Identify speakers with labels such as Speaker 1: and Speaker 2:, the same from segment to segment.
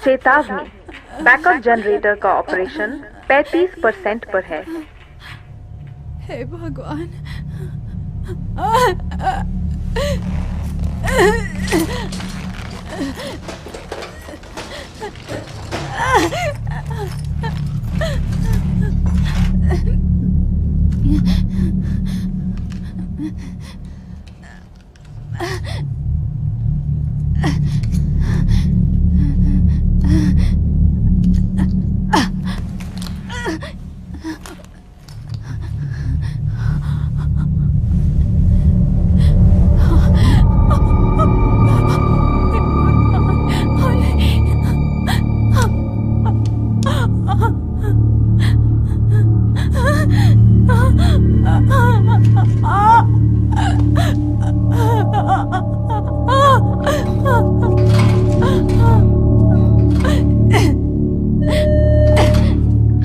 Speaker 1: चेतावनी, backup generator का operation 35% पर है।
Speaker 2: हे भगवान।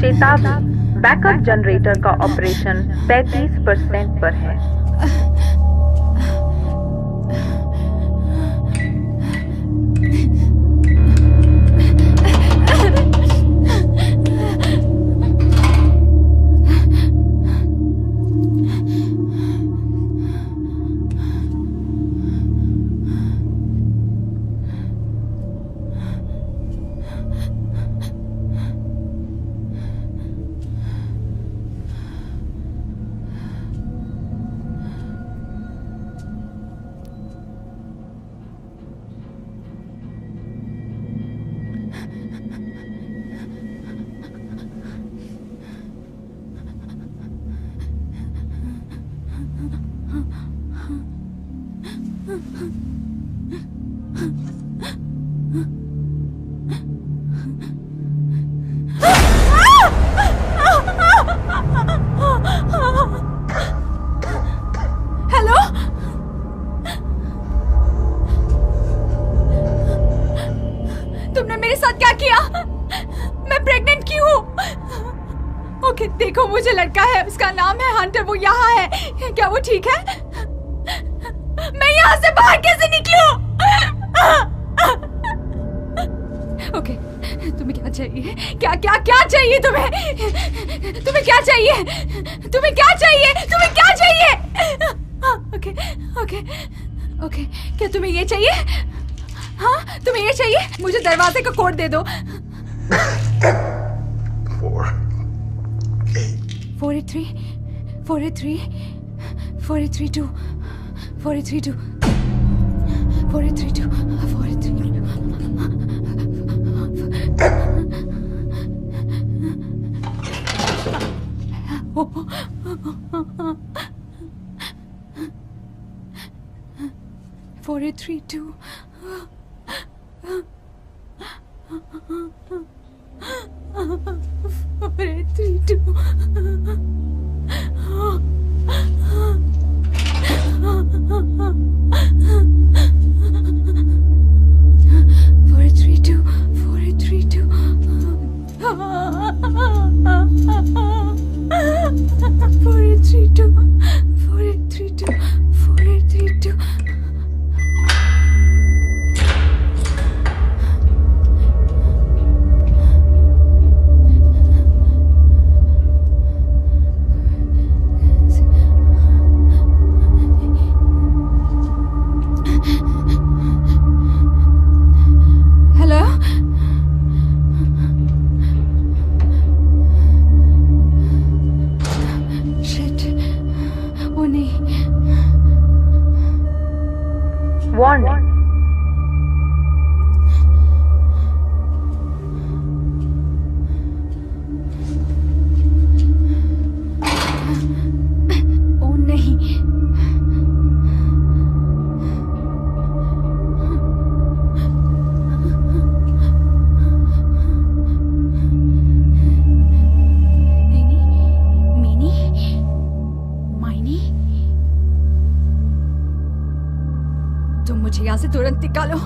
Speaker 1: चेतावनी, बैकअप जनरेटर का ऑपरेशन 35% पर है।
Speaker 2: तुमने मेरे साथ क्या किया? मैं प्रेग्नेंट क्यों हूँ? ओके, देखो मुझे लड़का है, उसका नाम है हंटर, वो यहाँ है। क्या वो ठीक है? मैं यहाँ से बाहर कैसे निकलूं? ओके, तुम्हें क्या चाहिए? क्या क्या क्या चाहिए तुम्हें? तुम्हें क्या चाहिए? तुम्हें क्या चाहिए? तुम्हें क्या चाहिए? ओके ओके ओके, क्या तुम्हें ये चाहिए? हाँ, तुम्हें ये चाहिए? मुझे दरवाजे का कोड दे दो। 483 483 4832 4832 4832 4832 4832 तुम मुझे यहाँ से तुरंत निकालो।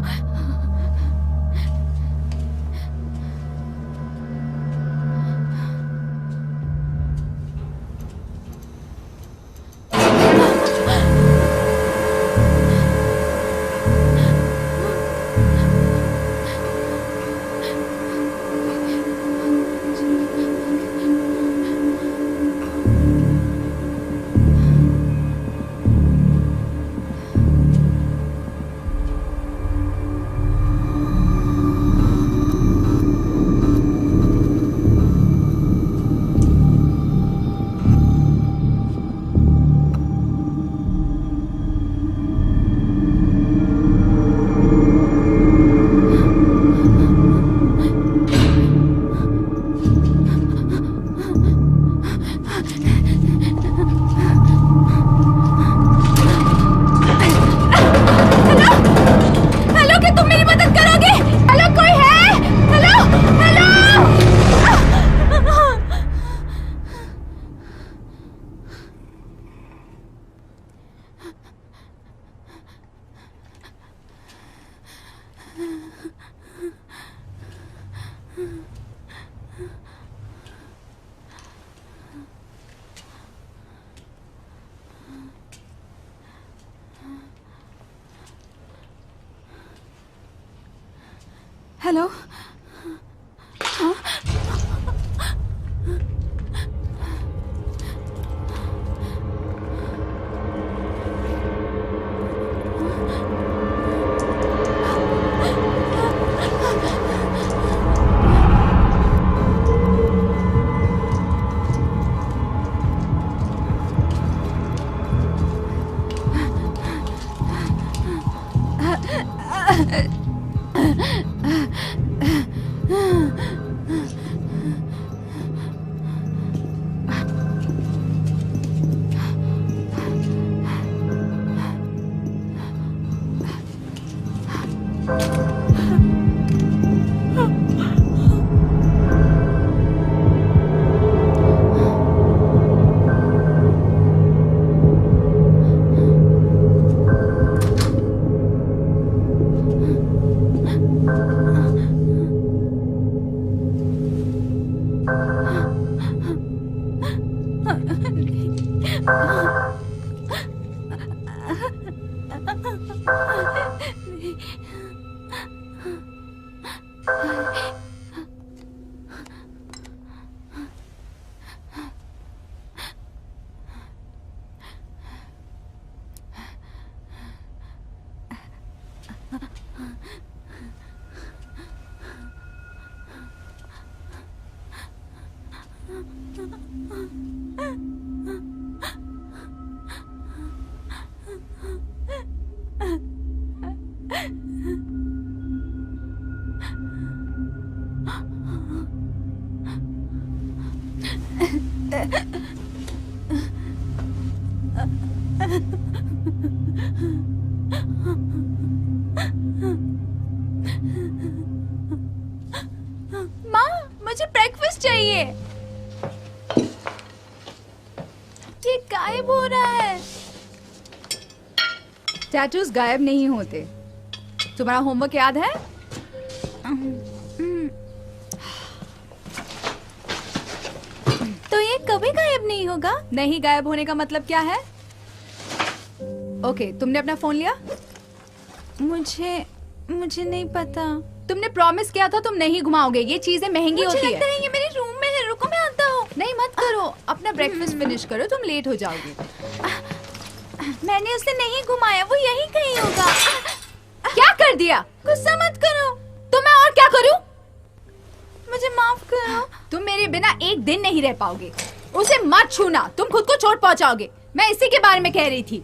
Speaker 2: हेलो। माँ, मुझे ब्रेकफास्ट चाहिए। ये गायब हो रहा है। टैटूज गायब नहीं होते। तुम्हारा होमवर्क याद है? तो ये कभी गायब नहीं होगा? नहीं गायब होने का मतलब क्या है? ओके, तुमने अपना फोन लिया? मुझे नहीं पता। तुमने प्रॉमिस किया था तुम नहीं घुमाओगे। ये चीजें महंगी होती है। मुझे लगता है ये मेरे रूम में है। रुको मैं आता हूँ। नहीं मत करो, अपना ब्रेकफास्ट फिनिश करो, तुम लेट हो जाओगे। मैंने उसे नहीं घुमाया, वो यहीं कहीं होगा। क्या कर दिया? गुस्सा मत करो। तो मैं और क्या करूँ? मुझे माफ करो। तुम मेरे बिना एक दिन नहीं रह पाओगे। उसे मत छूना, तुम खुद को चोट पहुंचाओगे। मैं इसी के बारे में कह रही थी।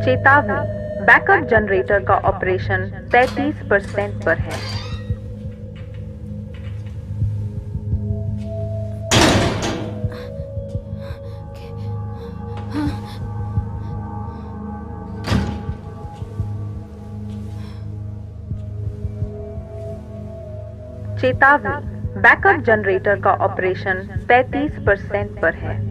Speaker 1: चेतावनी, बैकअप जनरेटर का ऑपरेशन 35% पर है। चेतावनी, बैकअप जनरेटर का ऑपरेशन 35% पर है।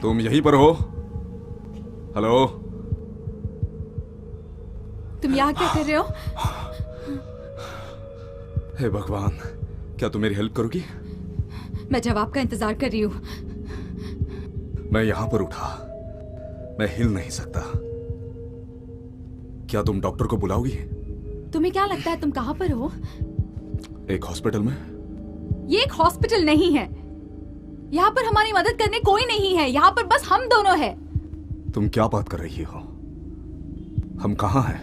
Speaker 3: तुम यहीं पर हो? हेलो?
Speaker 2: तुम यहाँ क्या कर रहे हो?
Speaker 3: हे भगवान, क्या तुम मेरी हेल्प करोगी?
Speaker 2: मैं जवाब का इंतजार कर रही हूँ।
Speaker 3: मैं यहां पर उठा, मैं हिल नहीं सकता। क्या तुम डॉक्टर को बुलाओगी?
Speaker 2: तुम्हें क्या लगता है तुम कहाँ पर हो?
Speaker 3: एक हॉस्पिटल में।
Speaker 2: ये एक हॉस्पिटल नहीं है। यहाँ पर हमारी मदद करने कोई नहीं है। यहाँ पर बस हम दोनों हैं।
Speaker 3: तुम क्या बात कर रही हो? हम कहाँ हैं?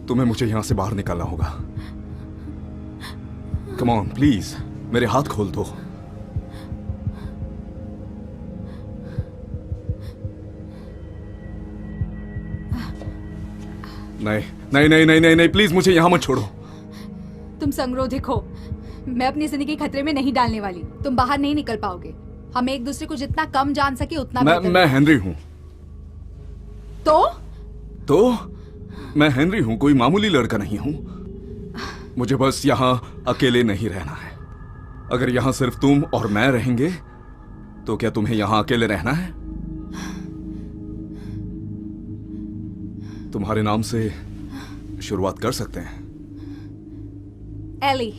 Speaker 3: तुम्हें मुझे यहां से बाहर निकालना होगा। कम ऑन प्लीज, मेरे हाथ खोल दो। नहीं नहीं नहीं नहीं नहीं नहीं, प्लीज मुझे यहां मत छोड़ो।
Speaker 2: तुम संगरोधिक हो। मैं अपनी जिंदगी खतरे में नहीं डालने वाली। तुम बाहर नहीं निकल पाओगे। हम एक दूसरे को जितना कम जान सके उतना बेहतर।
Speaker 3: मैं हेनरी हूं।
Speaker 2: तो
Speaker 3: मैं हेनरी हूं, कोई मामूली लड़का नहीं हूं। मुझे बस यहां अकेले नहीं रहना है। अगर यहां सिर्फ तुम और मैं रहेंगे तो क्या तुम्हें यहां अकेले रहना है? तुम्हारे नाम से शुरुआत कर सकते हैं।
Speaker 2: एली।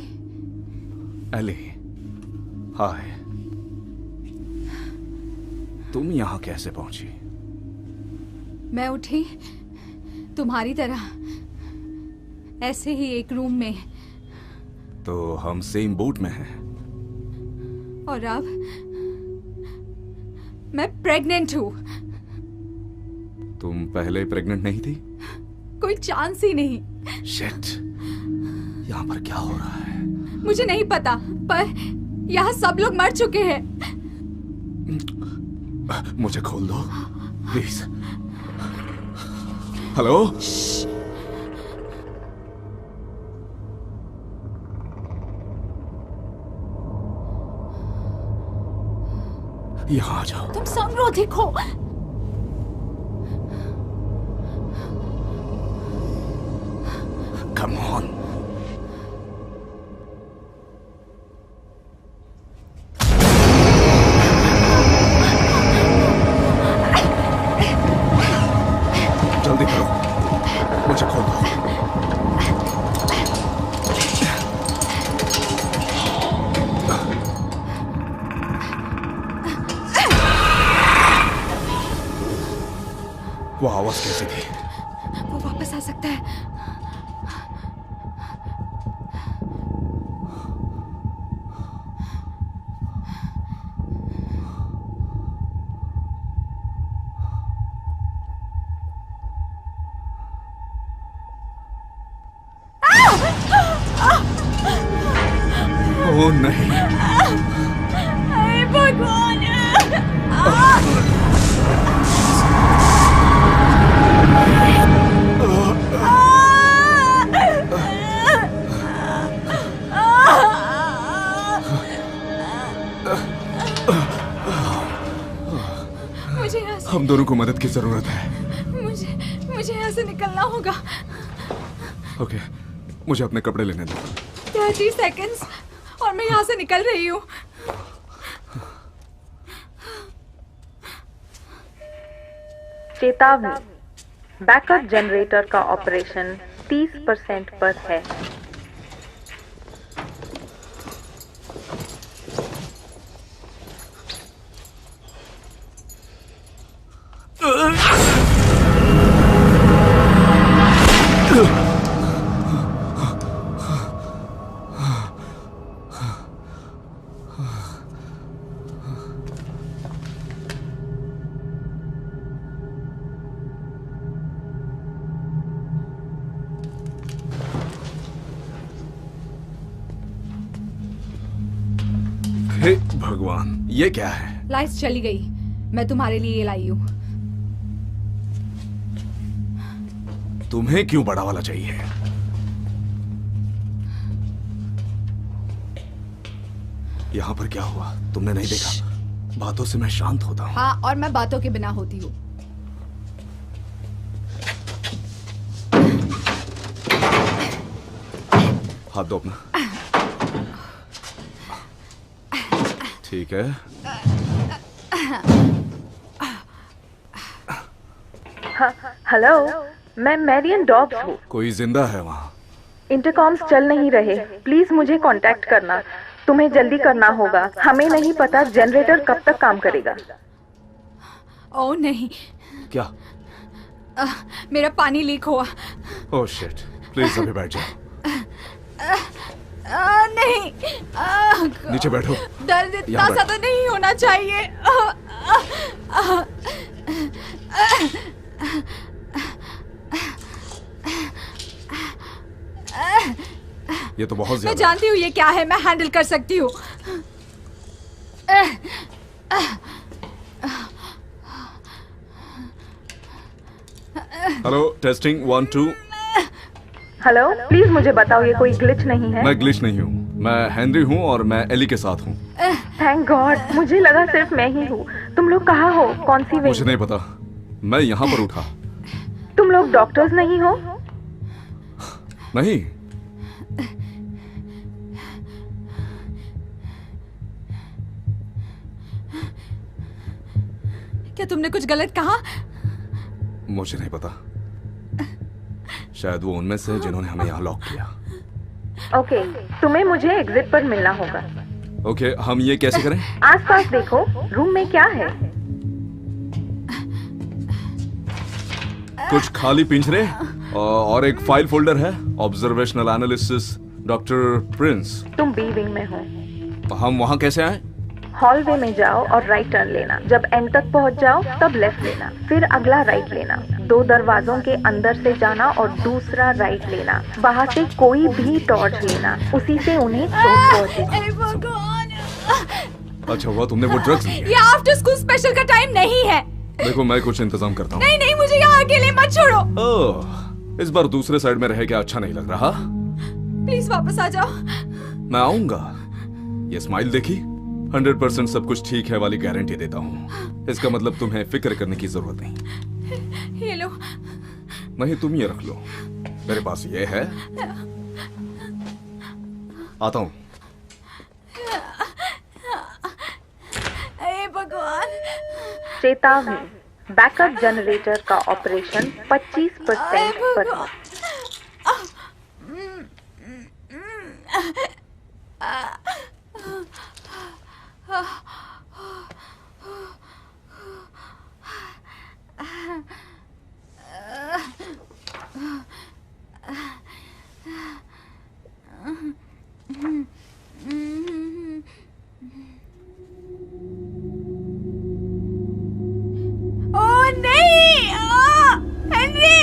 Speaker 3: एली, हाय। तुम यहां कैसे पहुंची?
Speaker 2: मैं उठी तुम्हारी तरह, ऐसे ही एक रूम में।
Speaker 3: तो हम सेम बोट में हैं।
Speaker 2: और अब मैं प्रेग्नेंट हूं।
Speaker 3: तुम पहले प्रेग्नेंट नहीं थी?
Speaker 2: कोई चांस ही नहीं।
Speaker 3: शिट, यहाँ पर क्या हो रहा है?
Speaker 2: मुझे नहीं पता, पर यहाँ सब लोग मर चुके हैं।
Speaker 3: मुझे खोल दो प्लीज। हेलो? यहाँ आ जाओ।
Speaker 2: तुम संग्रो देखो।
Speaker 3: Come on. जल्दी करो, मुझे खोल दो। वो आवाज कैसी थी?
Speaker 2: वो वापस आ सकता है।
Speaker 3: ओह नहीं।
Speaker 2: हे भगवान। मुझे यहाँ से,
Speaker 3: हम दोनों को मदद की जरूरत है।
Speaker 2: मुझे यहाँ से निकलना होगा।
Speaker 3: ओके, मुझे अपने कपड़े लेने दो।
Speaker 2: 30 सेकंड्स और मैं यहाँ से निकल रही हूँ।
Speaker 1: चेतावनी, बैकअप जनरेटर का ऑपरेशन 30% पर है।
Speaker 3: हे भगवान, ये क्या है?
Speaker 2: लाइट्स चली गई। मैं तुम्हारे लिए ये लाई हूँ।
Speaker 3: तुम्हें क्यों बड़ा वाला चाहिए? यहाँ पर क्या हुआ? तुमने नहीं देखा? बातों से मैं शांत होता हूँ।
Speaker 2: हाँ, और मैं बातों के बिना होती हूँ।
Speaker 3: हाथ दो अपना। ठीक है।
Speaker 1: हेलो, मैं मैरियन डॉब्स हूँ।
Speaker 3: कोई जिंदा है वहाँ?
Speaker 1: इंटरकॉम्स चल नहीं रहे। प्लीज मुझे कांटेक्ट करना। तुम्हें जल्दी करना होगा। हमें नहीं पता जनरेटर कब तक काम करेगा।
Speaker 2: ओह नहीं।
Speaker 3: क्या?
Speaker 2: मेरा पानी लीक हुआ।
Speaker 3: ओह शिट, प्लीज अभी बैठ जाओ।
Speaker 2: नहीं।
Speaker 3: नीचे बैठो।
Speaker 2: दर्द इतना ज्यादा नहीं होना चाहिए।
Speaker 3: ये तो बहुत
Speaker 2: मैं
Speaker 3: ज्यादा।
Speaker 2: जानती हूँ ये क्या है। मैं हैंडल कर सकती हूँ।
Speaker 3: Hello, testing 1 2।
Speaker 1: हेलो, प्लीज मुझे बताओ ये कोई ग्लिच नहीं है।
Speaker 3: मैं ग्लिच नहीं हूँ। मैं हेनरी हूँ और मैं एली के साथ हूँ।
Speaker 1: थैंक गॉड, मुझे लगा सिर्फ मैं ही हूँ। तुम लोग कहाँ हो? कौन सी विंग?
Speaker 3: मुझे नहीं पता, मैं यहाँ पर उठा।
Speaker 1: तुम लोग डॉक्टर्स नहीं हो?
Speaker 3: नहीं।
Speaker 2: क्या तुमने कुछ गलत कहा?
Speaker 3: मुझे नहीं पता, शायद वो उनमें से हैं जिन्होंने हमें यहाँ लॉक किया।
Speaker 1: ओके, तुम्हें मुझे एग्जिट पर मिलना होगा।
Speaker 3: ओके, हम ये कैसे करें?
Speaker 1: आसपास देखो, रूम में क्या है?
Speaker 3: कुछ खाली पिंजरे और एक फाइल फोल्डर है। Observational analysis, doctor Prince.
Speaker 1: तुम बी विंग में हो।
Speaker 3: हम वहाँ कैसे आए?
Speaker 1: हॉलवे में जाओ और राइट टर्न लेना। जब एंड तक पहुंच जाओ तब लेफ्ट लेना, फिर अगला राइट लेना। 2 दरवाजों के अंदर से जाना और दूसरा राइट लेना। वहाँ से कोई भी टॉर्च लेना, उसी से उन्हें चोट पहुंचेगी।
Speaker 2: भगवान।
Speaker 3: अच्छा हुआ तुमने वो ड्रग्स लिए।
Speaker 2: ये आफ्टर स्कूल स्पेशल का टाइम नहीं है।
Speaker 3: देखो, मैं कुछ इंतजाम करता हूँ।
Speaker 2: नहीं नहीं, मुझे यहाँ अकेले मत छोड़ो।
Speaker 3: ओह, इस बार दूसरे साइड में रह के अच्छा नहीं लग रहा।
Speaker 2: प्लीज वापस आ जाओ।
Speaker 3: मैं आऊंगा। ये स्माइल देखी? 100% सब कुछ ठीक है वाली गारंटी देता हूँ। इसका मतलब तुम्हें फिक्र करने की जरूरत नहीं।
Speaker 2: ये लो।
Speaker 3: नहीं, तुम ये रख लो, मेरे पास ये है। आता हूँ।
Speaker 2: हे भगवान।
Speaker 1: चेतावनी, बैकअप जनरेटर का ऑपरेशन 25% पर है।
Speaker 2: ओ नहीं, हेनरी।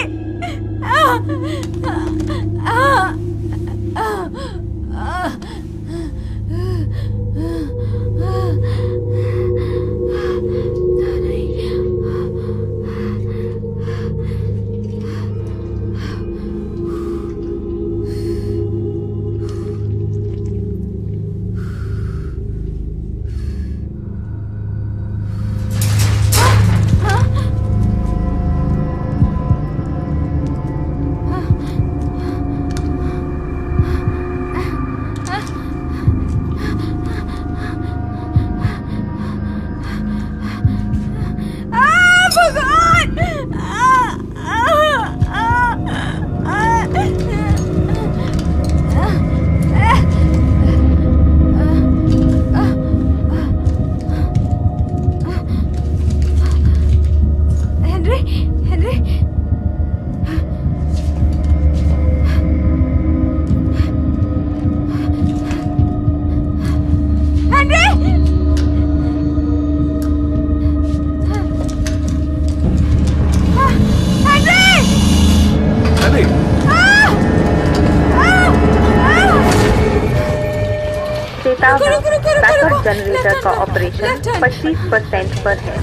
Speaker 1: बैकअप जनरेटर का ऑपरेशन 25% पर है।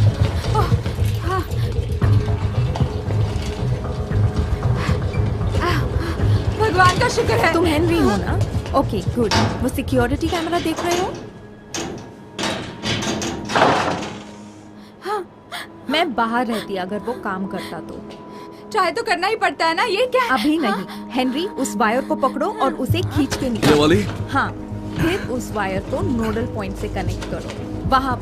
Speaker 2: भगवान का शुक्र है।
Speaker 4: तुम हेनरी हो ना? Okay good. वो सिक्योरिटी कैमरा देख रहे हो? हाँ, मैं बाहर रहती अगर वो काम करता तो।
Speaker 2: ट्राई तो करना ही पड़ता है ना। ये क्या?
Speaker 4: अभी नहीं। हेनरी, उस वायर को पकड़ो और उसे खींच के
Speaker 3: ये
Speaker 4: निकालो।
Speaker 3: वाली?
Speaker 4: हाँ, फिर उस वायर को नोडल पॉइंट से कनेक्ट करो, वहाँ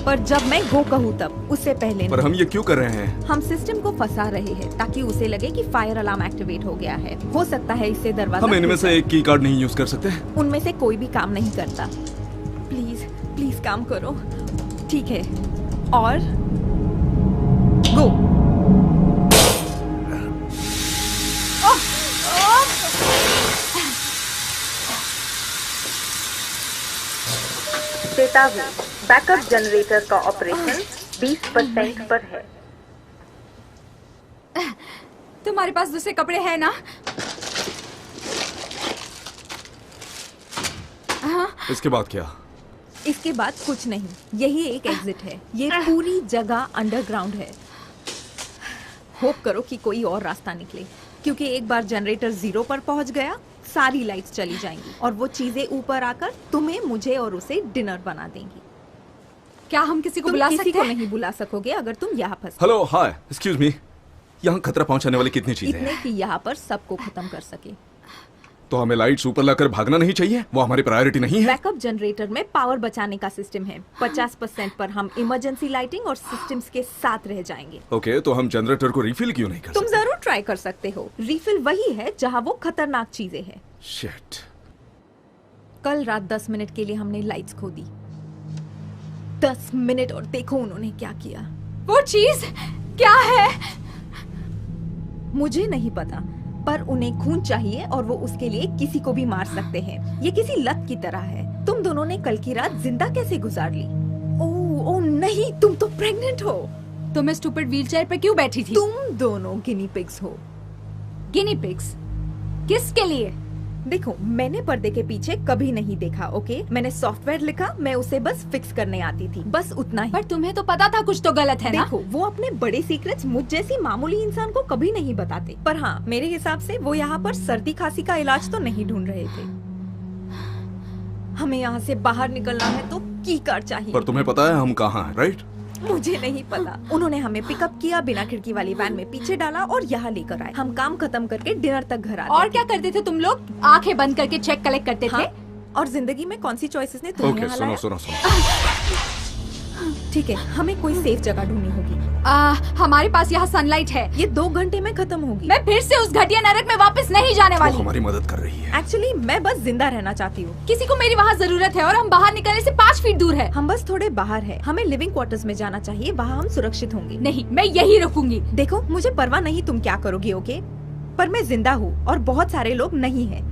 Speaker 4: पर जब मैं गो कहूँ तब, उससे पहले
Speaker 3: पर
Speaker 4: नहीं।
Speaker 3: हम ये क्यों कर रहे हैं?
Speaker 4: हम सिस्टम को फंसा रहे हैं ताकि उसे लगे कि फायर अलार्म एक्टिवेट हो गया है। हो सकता है इससे दरवाजा
Speaker 3: हम इनमें
Speaker 4: खुल
Speaker 3: से एक की कार्ड नहीं यूज कर सकते?
Speaker 4: जाए। उनमें से कोई भी काम नहीं करता। प्लीज प्लीज काम करो, ठीक है? और गो।
Speaker 1: चेतावनी, बैकअप जनरेटर का ऑपरेशन 20% पर है।
Speaker 2: तुम्हारे पास दूसरे कपड़े हैं ना? हाँ?
Speaker 3: इसके बाद क्या?
Speaker 4: इसके बाद कुछ नहीं, यही एक एग्जिट है। ये पूरी जगह अंडरग्राउंड है। होप करो कि कोई और रास्ता निकले, क्योंकि एक बार जनरेटर 0 पर पहुंच गया, सारी लाइट्स चली जाएंगी और वो चीजें ऊपर आकर तुम्हें, मुझे और उसे डिनर बना देंगी।
Speaker 2: क्या हम किसी को
Speaker 4: तुम
Speaker 2: बुला
Speaker 4: किसी
Speaker 2: सकते
Speaker 4: को
Speaker 2: हैं?
Speaker 4: नहीं बुला सकोगे अगर तुम यहाँ फंस
Speaker 3: हेलो, हाय, एक्सक्यूज मी। यहाँ खतरा पहुंचाने वाली कितनी चीजें
Speaker 4: इतने
Speaker 3: हैं?
Speaker 4: कि यहाँ पर सबको खत्म कर सके।
Speaker 3: तो हमें लाइट्स ऊपर लाकर भागना नहीं चाहिए? वो हमारी प्रायोरिटी नहीं है?
Speaker 4: बैकअप जनरेटर में पावर बचाने का सिस्टम है। 50% पर हम इमरजेंसी लाइटिंग और सिस्टम्स के साथ रह जाएंगे।
Speaker 3: ओके, तो हम जनरेटर को रिफिल क्यों नहीं कर
Speaker 4: तुम
Speaker 3: सकते?
Speaker 4: जरूर ट्राई कर सकते हो। रिफिल वही है जहाँ वो खतरनाक चीजें हैं।
Speaker 3: शिट।
Speaker 4: कल रात 10 मिनट के लिए हमने लाइट्स खो दी। 10 मिनट, और देखो उन्होंने क्या किया।
Speaker 2: वो चीज क्या है?
Speaker 4: मुझे नहीं पता, पर उन्हें खून चाहिए और वो उसके लिए किसी को भी मार सकते हैं। ये किसी लत की तरह है। तुम दोनों ने कल की रात जिंदा कैसे गुजार ली? ओह नहीं, तुम तो प्रेग्नेंट हो।
Speaker 2: तुम इस स्टूपिड व्हीलचेयर पे क्यों बैठी थी?
Speaker 4: तुम दोनों गिनी पिग्स हो।
Speaker 2: गिनी पिग्स? किसके लिए?
Speaker 4: देखो, मैंने पर्दे के पीछे कभी नहीं देखा, ओके? मैंने सॉफ्टवेयर लिखा, मैं उसे बस फिक्स करने आती थी, बस उतना ही।
Speaker 2: पर तुम्हें तो पता था कुछ तो गलत है ना?
Speaker 4: देखो, वो अपने बड़े सीक्रेट्स मुझ जैसी मामूली इंसान को कभी नहीं बताते। पर हाँ, मेरे हिसाब से वो यहाँ पर सर्दी खांसी का इलाज तो नहीं ढूंढ रहे थे। हमें यहाँ से बाहर निकलना है तो की कार चाहिए।
Speaker 3: पर तुम्हें पता है हम कहाँ हैं, राइट?
Speaker 4: मुझे नहीं पता। उन्होंने हमें पिकअप किया, बिना खिड़की वाली वैन में पीछे डाला और यहाँ लेकर आए। हम काम खत्म करके डिनर तक घर आए।
Speaker 2: और क्या करते थे तुम लोग? आंखें बंद करके चेक कलेक्ट करते थे?
Speaker 4: और जिंदगी में कौन सी चॉइसेस ने तुम्हें
Speaker 3: ओके,
Speaker 4: यहाँ
Speaker 3: सुनो
Speaker 4: लाया?
Speaker 3: सुनो सुनो।
Speaker 4: ठीक है, हमें कोई सेफ जगह ढूंढनी होगी।
Speaker 2: हमारे पास यहाँ सनलाइट है।
Speaker 4: ये 2 घंटे में खत्म होगी।
Speaker 2: मैं फिर से उस घटिया नरक में वापस नहीं जाने
Speaker 3: वो
Speaker 2: वाली।
Speaker 3: हमारी मदद कर रही है।
Speaker 4: एक्चुअली मैं बस जिंदा रहना चाहती हूँ।
Speaker 2: किसी को मेरी वहाँ जरूरत है और हम बाहर निकलने से 5 फीट दूर है।
Speaker 4: हम बस थोड़े बाहर है। हमें लिविंग क्वार्टर्स में जाना चाहिए, वहाँ हम सुरक्षित होंगे।
Speaker 2: नहीं, मैं यही रुकूंगी।
Speaker 4: देखो, मुझे परवाह नहीं तुम क्या करोगी, ओके? पर मैं जिंदा हूँ और बहुत सारे लोग नहीं हैं।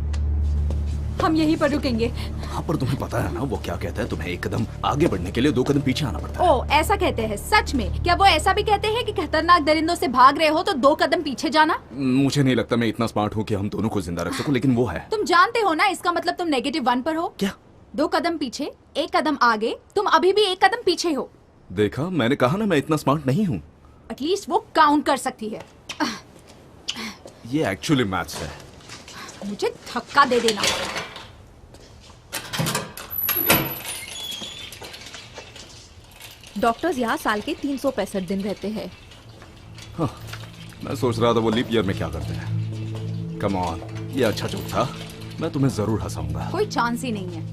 Speaker 2: हम यहीं पर रुकेंगे।
Speaker 3: हाँ, पर तुम्हें पता है ना वो क्या कहता है, तुम्हें 1 कदम आगे बढ़ने के लिए 2 कदम पीछे आना पड़ता है।
Speaker 2: ओ, ऐसा कहते हैं? सच में? क्या वो ऐसा भी कहते हैं कि खतरनाक दरिंदों से भाग रहे हो तो 2 कदम पीछे जाना?
Speaker 3: मुझे नहीं लगता मैं इतना स्मार्ट हूँ कि हम दोनों को जिंदा रख सकूं, लेकिन वो है।
Speaker 2: तुम जानते हो ना, इसका मतलब तुम -1 पर हो।
Speaker 3: क्या?
Speaker 2: 2 कदम पीछे, 1 कदम आगे। तुम अभी भी 1 कदम पीछे हो।
Speaker 3: देखा, मैंने कहा ना मैं इतना स्मार्ट नहीं हूँ।
Speaker 2: एटलीस्ट वो काउंट कर सकती है।
Speaker 3: ये एक्चुअली मैथ्स है।
Speaker 2: मुझे धक्का दे देना।
Speaker 4: डॉक्टर्स यहाँ साल के 365 दिन रहते हैं।
Speaker 3: हाँ, मैं सोच रहा था वो लीप ईयर में क्या करते हैं। कम ऑन, ये अच्छा जोक था। मैं तुम्हें जरूर हंसाऊंगा।
Speaker 2: कोई चांस ही नहीं है।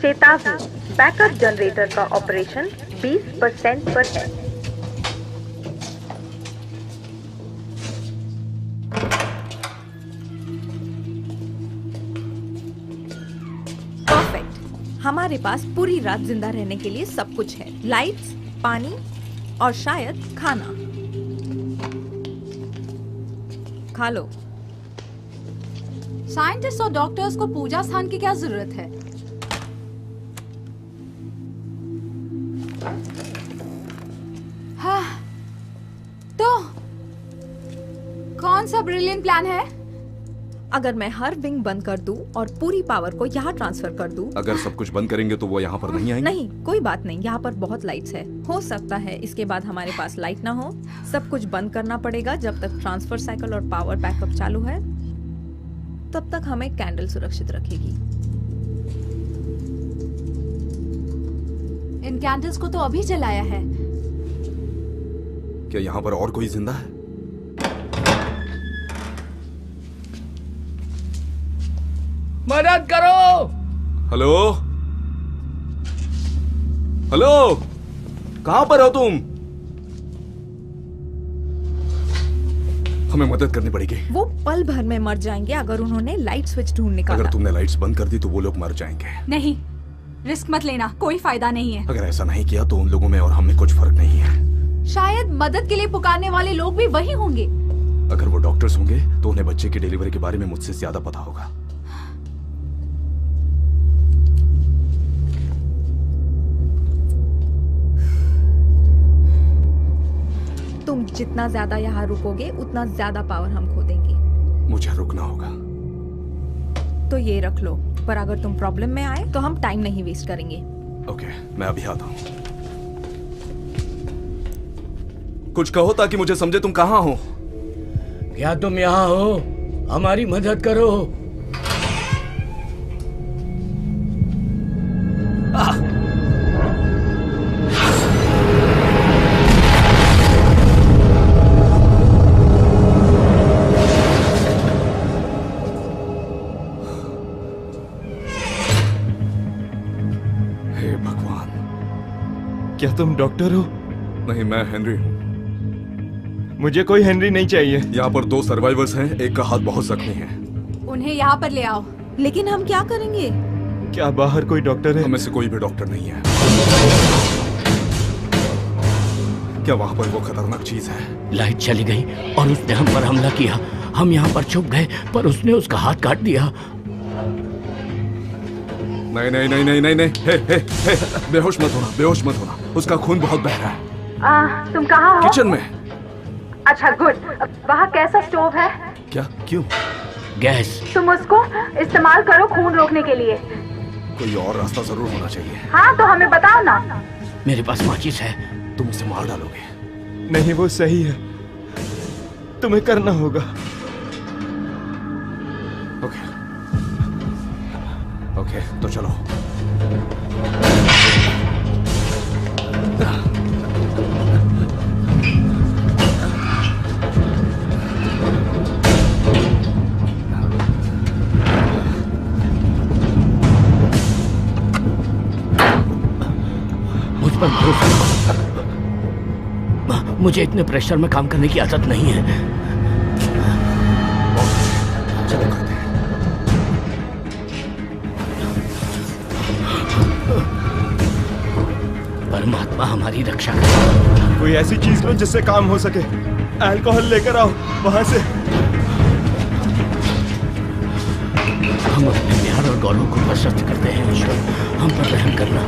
Speaker 1: चेतावनी, बैकअप जनरेटर का ऑपरेशन 20% पर है।
Speaker 4: परफेक्ट। हमारे पास पूरी रात जिंदा रहने के लिए सब कुछ है। लाइट्स, पानी और शायद खाना। खा लो।
Speaker 2: साइंटिस्ट और डॉक्टर्स को पूजा स्थान की क्या जरूरत है? हाँ, तो कौन सा ब्रिलियंट प्लान है?
Speaker 4: अगर मैं हर विंग बंद कर दूं और पूरी पावर को यहाँ ट्रांसफर कर दूं।
Speaker 3: अगर सब कुछ बंद करेंगे तो वो यहाँ पर नहीं आएंगे?
Speaker 4: नहीं, कोई बात नहीं, यहाँ पर बहुत लाइट्स है। हो सकता है इसके बाद हमारे पास लाइट ना हो। सब कुछ बंद करना पड़ेगा जब तक ट्रांसफर साइकिल और पावर बैकअप चालू है। तब तक हमें कैंडल सुरक्षित रखेगी।
Speaker 2: इन कैंडल्स को तो अभी जलाया है।
Speaker 3: क्या यहाँ पर और कोई जिंदा है?
Speaker 5: मदद करो।
Speaker 3: हेलो, हेलो, कहां पर हो तुम? हमें मदद करनी पड़ेगी।
Speaker 4: वो पल भर में मर जाएंगे अगर उन्होंने लाइट स्विच ढूंढ निकाला।
Speaker 3: अगर तुमने लाइट्स बंद कर दी तो वो लोग मर जाएंगे।
Speaker 2: नहीं, रिस्क मत लेना, कोई फायदा नहीं है।
Speaker 3: अगर ऐसा नहीं किया तो उन लोगों में और हम में कुछ फर्क नहीं है।
Speaker 2: शायद मदद के लिए पुकारने वाले लोग भी वही होंगे।
Speaker 3: अगर वो डॉक्टर्स होंगे तो उन्हें बच्चे की डिलीवरी के बारे में मुझसे ज्यादा पता होगा।
Speaker 4: तुम जितना ज्यादा यहाँ रुकोगे उतना ज्यादा पावर हम खो देंगे।
Speaker 3: मुझे रुकना होगा।
Speaker 4: तो ये रख लो, पर अगर तुम प्रॉब्लम में आए तो हम टाइम नहीं वेस्ट करेंगे।
Speaker 3: ओके, मैं अभी आता हूँ। कुछ कहो ताकि मुझे समझे तुम कहाँ हो।
Speaker 5: क्या तुम यहाँ हो? हमारी मदद करो।
Speaker 3: हे भगवान।
Speaker 6: क्या तुम डॉक्टर हो?
Speaker 3: नहीं, मैं हेनरी हूँ।
Speaker 6: मुझे कोई हेनरी नहीं चाहिए।
Speaker 3: यहाँ पर 2 सर्वाइवर्स हैं, एक का हाथ बहुत जख्मी है।
Speaker 2: उन्हें यहाँ पर ले आओ।
Speaker 4: लेकिन हम क्या करेंगे?
Speaker 6: क्या बाहर कोई डॉक्टर है?
Speaker 3: हमें से कोई भी डॉक्टर नहीं है। क्या वहाँ पर वो खतरनाक चीज है?
Speaker 5: लाइट चली गई और उसने हम पर हमला किया। हम यहाँ पर छुप गए पर उसने उसका हाथ काट दिया।
Speaker 3: नहीं नहीं नहीं नहीं नहीं नहीं, हे हे हे, बेहोश मत होना, बेहोश मत होना। उसका खून बहुत बह रहा है।
Speaker 1: तुम कहाँ हो?
Speaker 3: किचन में।
Speaker 1: अच्छा, गुड। वहाँ कैसा स्टोव है?
Speaker 3: क्या? क्यों?
Speaker 5: गैस।
Speaker 1: तुम उसको इस्तेमाल करो खून रोकने के लिए।
Speaker 3: कोई और रास्ता जरूर होना चाहिए।
Speaker 1: हाँ, तो हमें बताओ ना।
Speaker 5: मेरे पास माचिस है।
Speaker 3: तुम उसे मार डालोगे।
Speaker 6: नहीं, वो सही है, तुम्हें करना होगा।
Speaker 3: ओके, ओके तो चलो।
Speaker 5: मुझ पर भरोसा करो। मुझे इतने प्रेशर में काम करने की आदत नहीं है।
Speaker 3: चलो करते हैं।
Speaker 5: परमात्मा हमारी रक्षा करे।
Speaker 6: कोई ऐसी चीज लो जिससे काम हो सके। अल्कोहल लेकर आओ वहां से।
Speaker 5: हम अपने प्यार और गौरव को प्रशस्त करते हैं ईश्वर, हम पर रहम करना।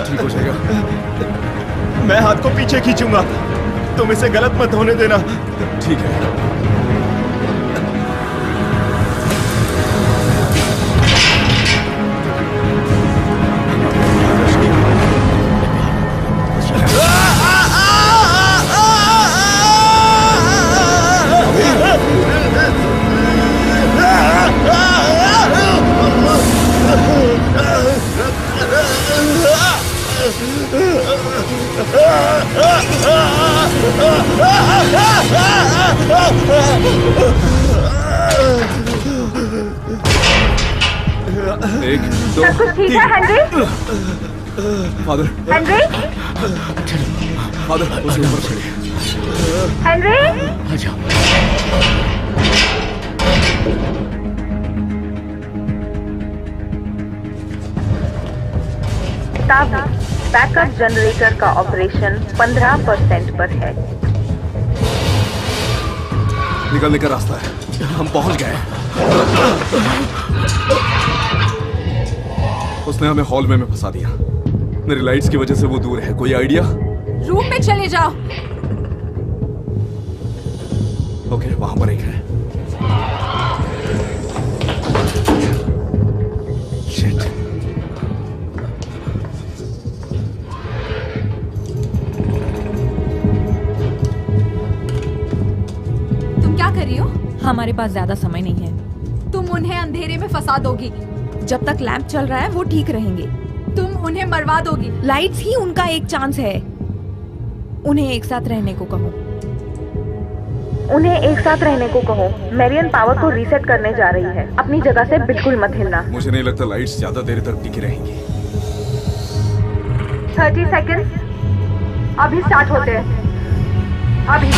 Speaker 3: ठीक हो जाएगा।
Speaker 6: मैं हाथ को पीछे खींचूंगा, तुम इसे गलत मत होने देना।
Speaker 3: ठीक है। एक दो
Speaker 1: सब कुछ ठीक है हेनरी?
Speaker 3: Father,
Speaker 1: Henry?
Speaker 3: फादर उसे ऊपर चढ़िए।
Speaker 1: हेनरी?
Speaker 5: आ जाओ।
Speaker 1: तब बैकअप जनरेटर का ऑपरेशन 15% पर है।
Speaker 3: निकलने का रास्ता है, हम पहुंच गए। उसने हमें हॉल में फंसा दिया। मेरी लाइट्स की वजह से वो दूर है। कोई आइडिया?
Speaker 2: रूम में चले जाओ।
Speaker 3: ओके, वहां पर एक है। शिट।
Speaker 2: तुम क्या कर रही हो?
Speaker 4: हमारे पास ज्यादा समय नहीं है।
Speaker 2: तुम उन्हें अंधेरे में फंसा दोगी।
Speaker 4: जब तक लैंप चल रहा है वो ठीक रहेंगे।
Speaker 2: तुम उन्हें मरवा दोगी।
Speaker 4: लाइट्स ही उनका एक चांस है। उन्हें एक साथ रहने को कहो।
Speaker 1: उन्हें एक साथ रहने को कहो। मैरियन पावर को रीसेट करने जा रही है। अपनी जगह से बिल्कुल मत हिलना।
Speaker 3: मुझे नहीं लगता लाइट्स ज्यादा देर तक टिकी रहेंगी।
Speaker 1: 30 सेकेंड अभी स्टार्ट होते हैं। अभी।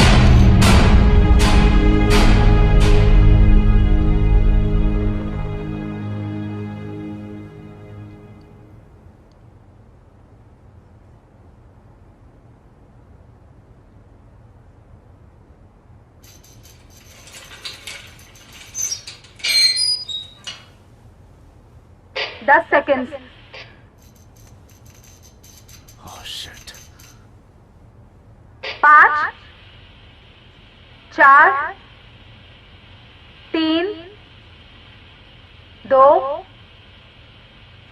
Speaker 1: दस सेकेंड।
Speaker 3: Oh shit.
Speaker 1: 5 4 3 2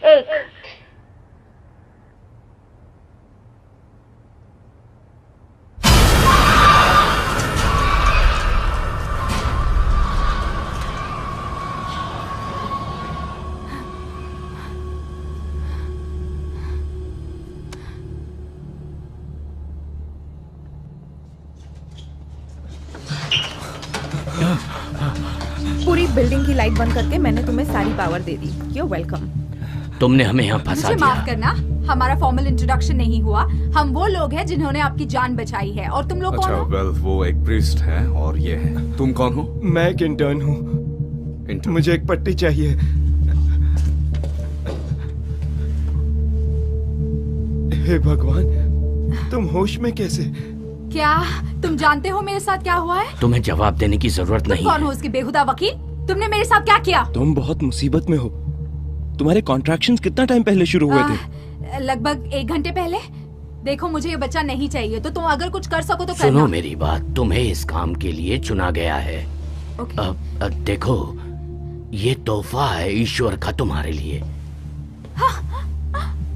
Speaker 1: 1।
Speaker 4: पूरी बिल्डिंग की लाइट बंद करके मैंने तुम्हें सारी power they the. You welcome.
Speaker 5: तुमने हमें यहाँ फंसा
Speaker 2: मुझे माफ
Speaker 5: दिया।
Speaker 2: करना, हमारा फॉर्मल इंट्रोडक्शन नहीं हुआ। हम वो लोग हैं जिन्होंने आपकी जान बचाई है। और तुम लोग कौन
Speaker 3: अच्छा,
Speaker 2: हो?
Speaker 3: वेल वो एक प्रीस्ट है और ये है। तुम कौन हो?
Speaker 6: मैं एक इंटर्न हूँ।
Speaker 3: इंटर्न।
Speaker 6: मुझे एक पट्टी चाहिए। हे भगवान, तुम होश में कैसे?
Speaker 2: क्या तुम जानते हो मेरे साथ क्या हुआ है?
Speaker 5: तुम्हें जवाब देने की जरूरत
Speaker 2: तुम
Speaker 5: नहीं
Speaker 2: कौन
Speaker 5: है।
Speaker 2: हो उसके बेहुदा वकील? तुमने मेरे साथ क्या किया?
Speaker 6: तुम बहुत मुसीबत में हो। तुम्हारे कॉन्ट्रैक्शंस कितना टाइम पहले शुरू हुए थे?
Speaker 2: लगभग 1 घंटे पहले। देखो मुझे ये बच्चा नहीं चाहिए, तो तुम अगर कुछ कर सको तो
Speaker 5: सुनो
Speaker 2: करना।
Speaker 5: मेरी बात, तुम्हें इस काम के लिए चुना गया है।
Speaker 2: ओके।
Speaker 5: देखो, ये तोहफा है ईश्वर का तुम्हारे लिए।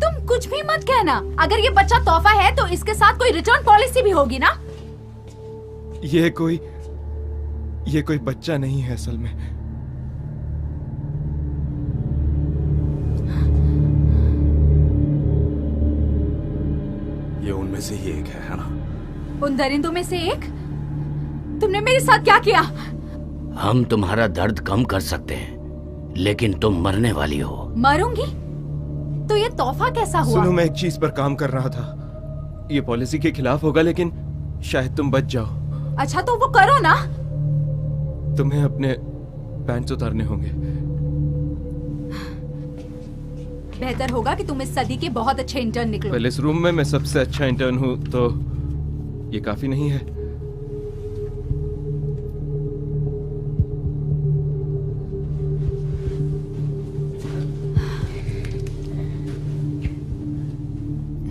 Speaker 2: तुम कुछ कुछ भी मत कहना। अगर ये बच्चा तोहफा है तो इसके साथ कोई रिटर्न पॉलिसी भी होगी ना।
Speaker 6: ये कोई बच्चा नहीं है असल में।
Speaker 3: ये उनमें से ही एक है ना?
Speaker 2: उन दरिंदों में से एक? तुमने मेरे साथ क्या किया?
Speaker 5: हम तुम्हारा दर्द कम कर सकते हैं, लेकिन तुम मरने वाली हो।
Speaker 2: मरूंगी? तो ये तोहफा कैसा हुआ?
Speaker 6: सुनो, मैं एक चीज पर काम कर रहा था। ये पॉलिसी के खिलाफ होगा, लेकिन शायद तुम बच जाओ।
Speaker 2: अच्छा तो वो करो ना।
Speaker 6: तुम्हें अपने पैंट्स उतारने होंगे।
Speaker 2: बेहतर होगा कि तुम इस सदी के बहुत अच्छे इंटर्न निकलो।
Speaker 6: पहले इस रूम में मैं सबसे अच्छा इंटर्न हूँ, तो ये काफी नहीं है।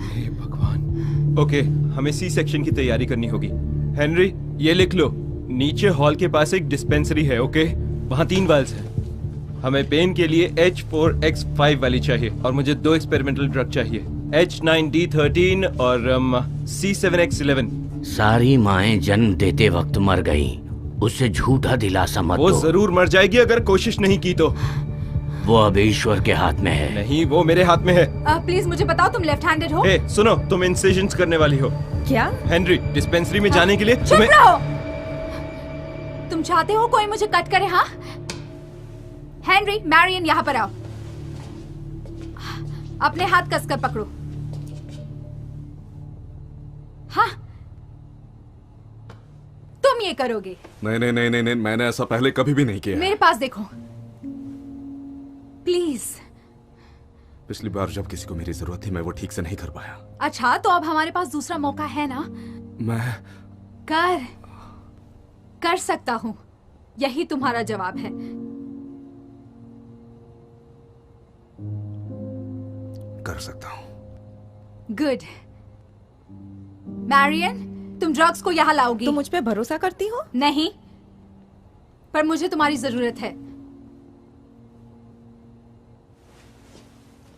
Speaker 6: हे भगवान। ओके, हमें सी सेक्शन की तैयारी करनी होगी। हेनरी, ये लिख लो, नीचे हॉल के पास एक डिस्पेंसरी है। ओके, वहाँ 3 वाल्स हैं। हमें पेन के लिए H4X5 वाली चाहिए, और मुझे 2 एक्सपेरिमेंटल ड्रग चाहिए, H9D13 और C7X11।
Speaker 5: सारी माएं जन्म देते वक्त मर गईं। उससे झूठा दिलासा मत
Speaker 6: वो
Speaker 5: दो।
Speaker 6: जरूर मर जाएगी अगर कोशिश नहीं की तो।
Speaker 5: वो अब ईश्वर के हाथ में है।
Speaker 6: नहीं, वो मेरे हाथ में है।
Speaker 2: प्लीज मुझे बताओ, तुम लेफ्ट हैंडेड हो?
Speaker 6: हे, सुनो, तुम इंसिजन्स करने वाली हो।
Speaker 4: क्या?
Speaker 6: हेनरी, डिस्पेंसरी में जाने के लिए
Speaker 2: चुप
Speaker 6: तुम्हें...
Speaker 2: रहो। तुम चाहते हो कोई मुझे कट करे? हाँ हेनरी, मैरियन यहाँ पर आओ। अपने हाथ कसकर पकड़ो। हाँ, तुम ये करोगे?
Speaker 3: नहीं नहीं नहीं नहीं नहीं, मैंने ऐसा पहले कभी भी नहीं किया।
Speaker 2: मेरे पास देखो प्लीज।
Speaker 3: पिछली बार जब किसी को मेरी जरूरत थी, मैं वो ठीक से नहीं कर पाया।
Speaker 2: अच्छा, तो अब हमारे पास दूसरा मौका है ना?
Speaker 3: मैं
Speaker 2: कर सकता हूं। यही तुम्हारा जवाब है।
Speaker 3: कर सकता हूं।
Speaker 2: गुड। मैरियन, तुम ड्रग्स को यहाँ लाओगी?
Speaker 4: तुम मुझ पे भरोसा करती हो?
Speaker 2: नहीं, पर मुझे तुम्हारी जरूरत है।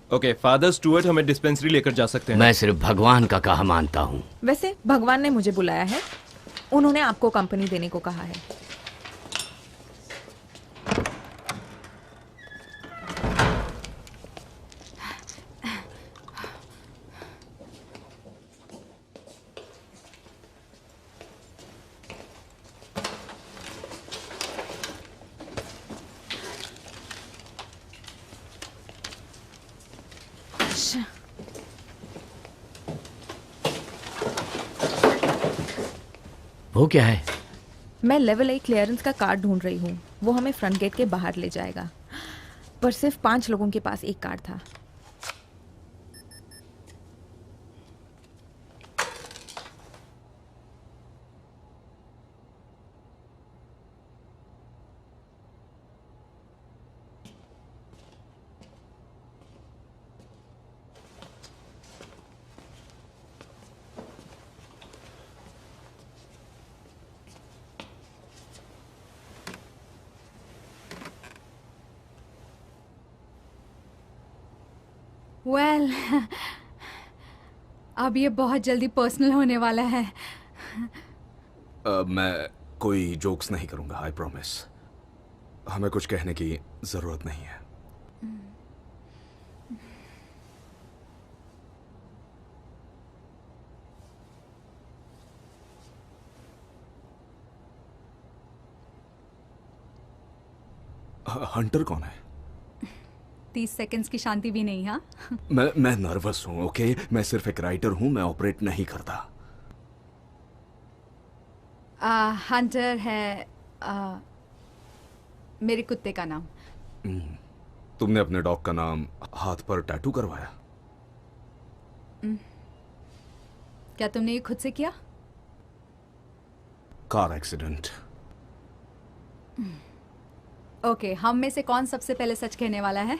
Speaker 6: ओके, फादर स्टुअर्ट हमें डिस्पेंसरी लेकर जा सकते हैं।
Speaker 5: मैं सिर्फ भगवान का कहा मानता हूँ।
Speaker 4: वैसे भगवान ने मुझे बुलाया है। उन्होंने आपको कंपनी देने को कहा है।
Speaker 5: वो क्या है?
Speaker 4: मैं लेवल 1 क्लियरेंस का कार्ड ढूंढ रही हूँ। वो हमें फ्रंट गेट के बाहर ले जाएगा, पर सिर्फ 5 लोगों के पास एक कार्ड था।
Speaker 2: वेल, अब ये बहुत जल्दी पर्सनल होने वाला है।
Speaker 3: मैं कोई जोक्स नहीं करूंगा, आई प्रॉमिस। हमें कुछ कहने की जरूरत नहीं है। हंटर कौन है?
Speaker 2: 30 सेकंड्स की शांति भी नहीं। हाँ
Speaker 3: मैं नर्वस हूं। ओके, मैं सिर्फ एक राइटर हूं, मैं ऑपरेट नहीं करता।
Speaker 2: हंटर है मेरे कुत्ते का नाम।
Speaker 3: तुमने अपने डॉग का नाम हाथ पर टैटू करवाया?
Speaker 2: क्या तुमने ये खुद से किया?
Speaker 3: Car accident.
Speaker 2: ओके, हम में से कौन सबसे पहले सच कहने वाला है?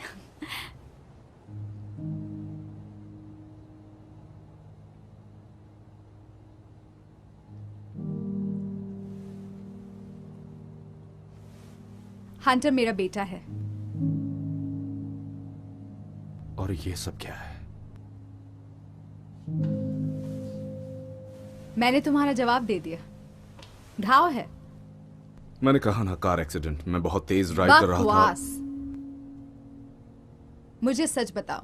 Speaker 2: हंटर मेरा बेटा है।
Speaker 3: और ये सब क्या है?
Speaker 2: मैंने तुम्हारा जवाब दे दिया। घाव है।
Speaker 3: मैंने कहा ना, कार एक्सीडेंट। मैं बहुत तेज ड्राइव कर रहा था।
Speaker 2: बकवास। मुझे सच बताओ।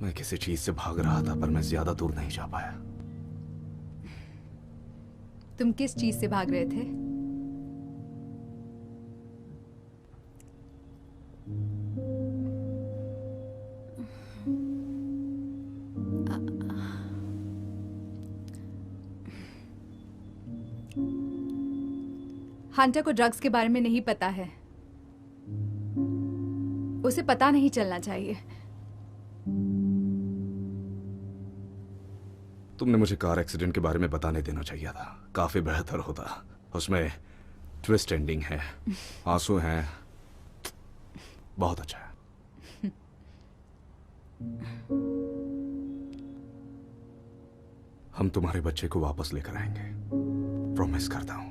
Speaker 3: मैं किसी चीज से भाग रहा था, पर मैं ज्यादा दूर नहीं जा पाया।
Speaker 2: तुम किस चीज से भाग रहे थे? हंटर को ड्रग्स के बारे में नहीं पता है। उसे पता नहीं चलना चाहिए।
Speaker 3: तुमने मुझे कार एक्सीडेंट के बारे में बताने देना चाहिए था। काफी बेहतर होता। उसमें ट्विस्ट एंडिंग है, आंसू हैं। बहुत अच्छा है। हम तुम्हारे बच्चे को वापस लेकर आएंगे, प्रॉमिस करता हूं।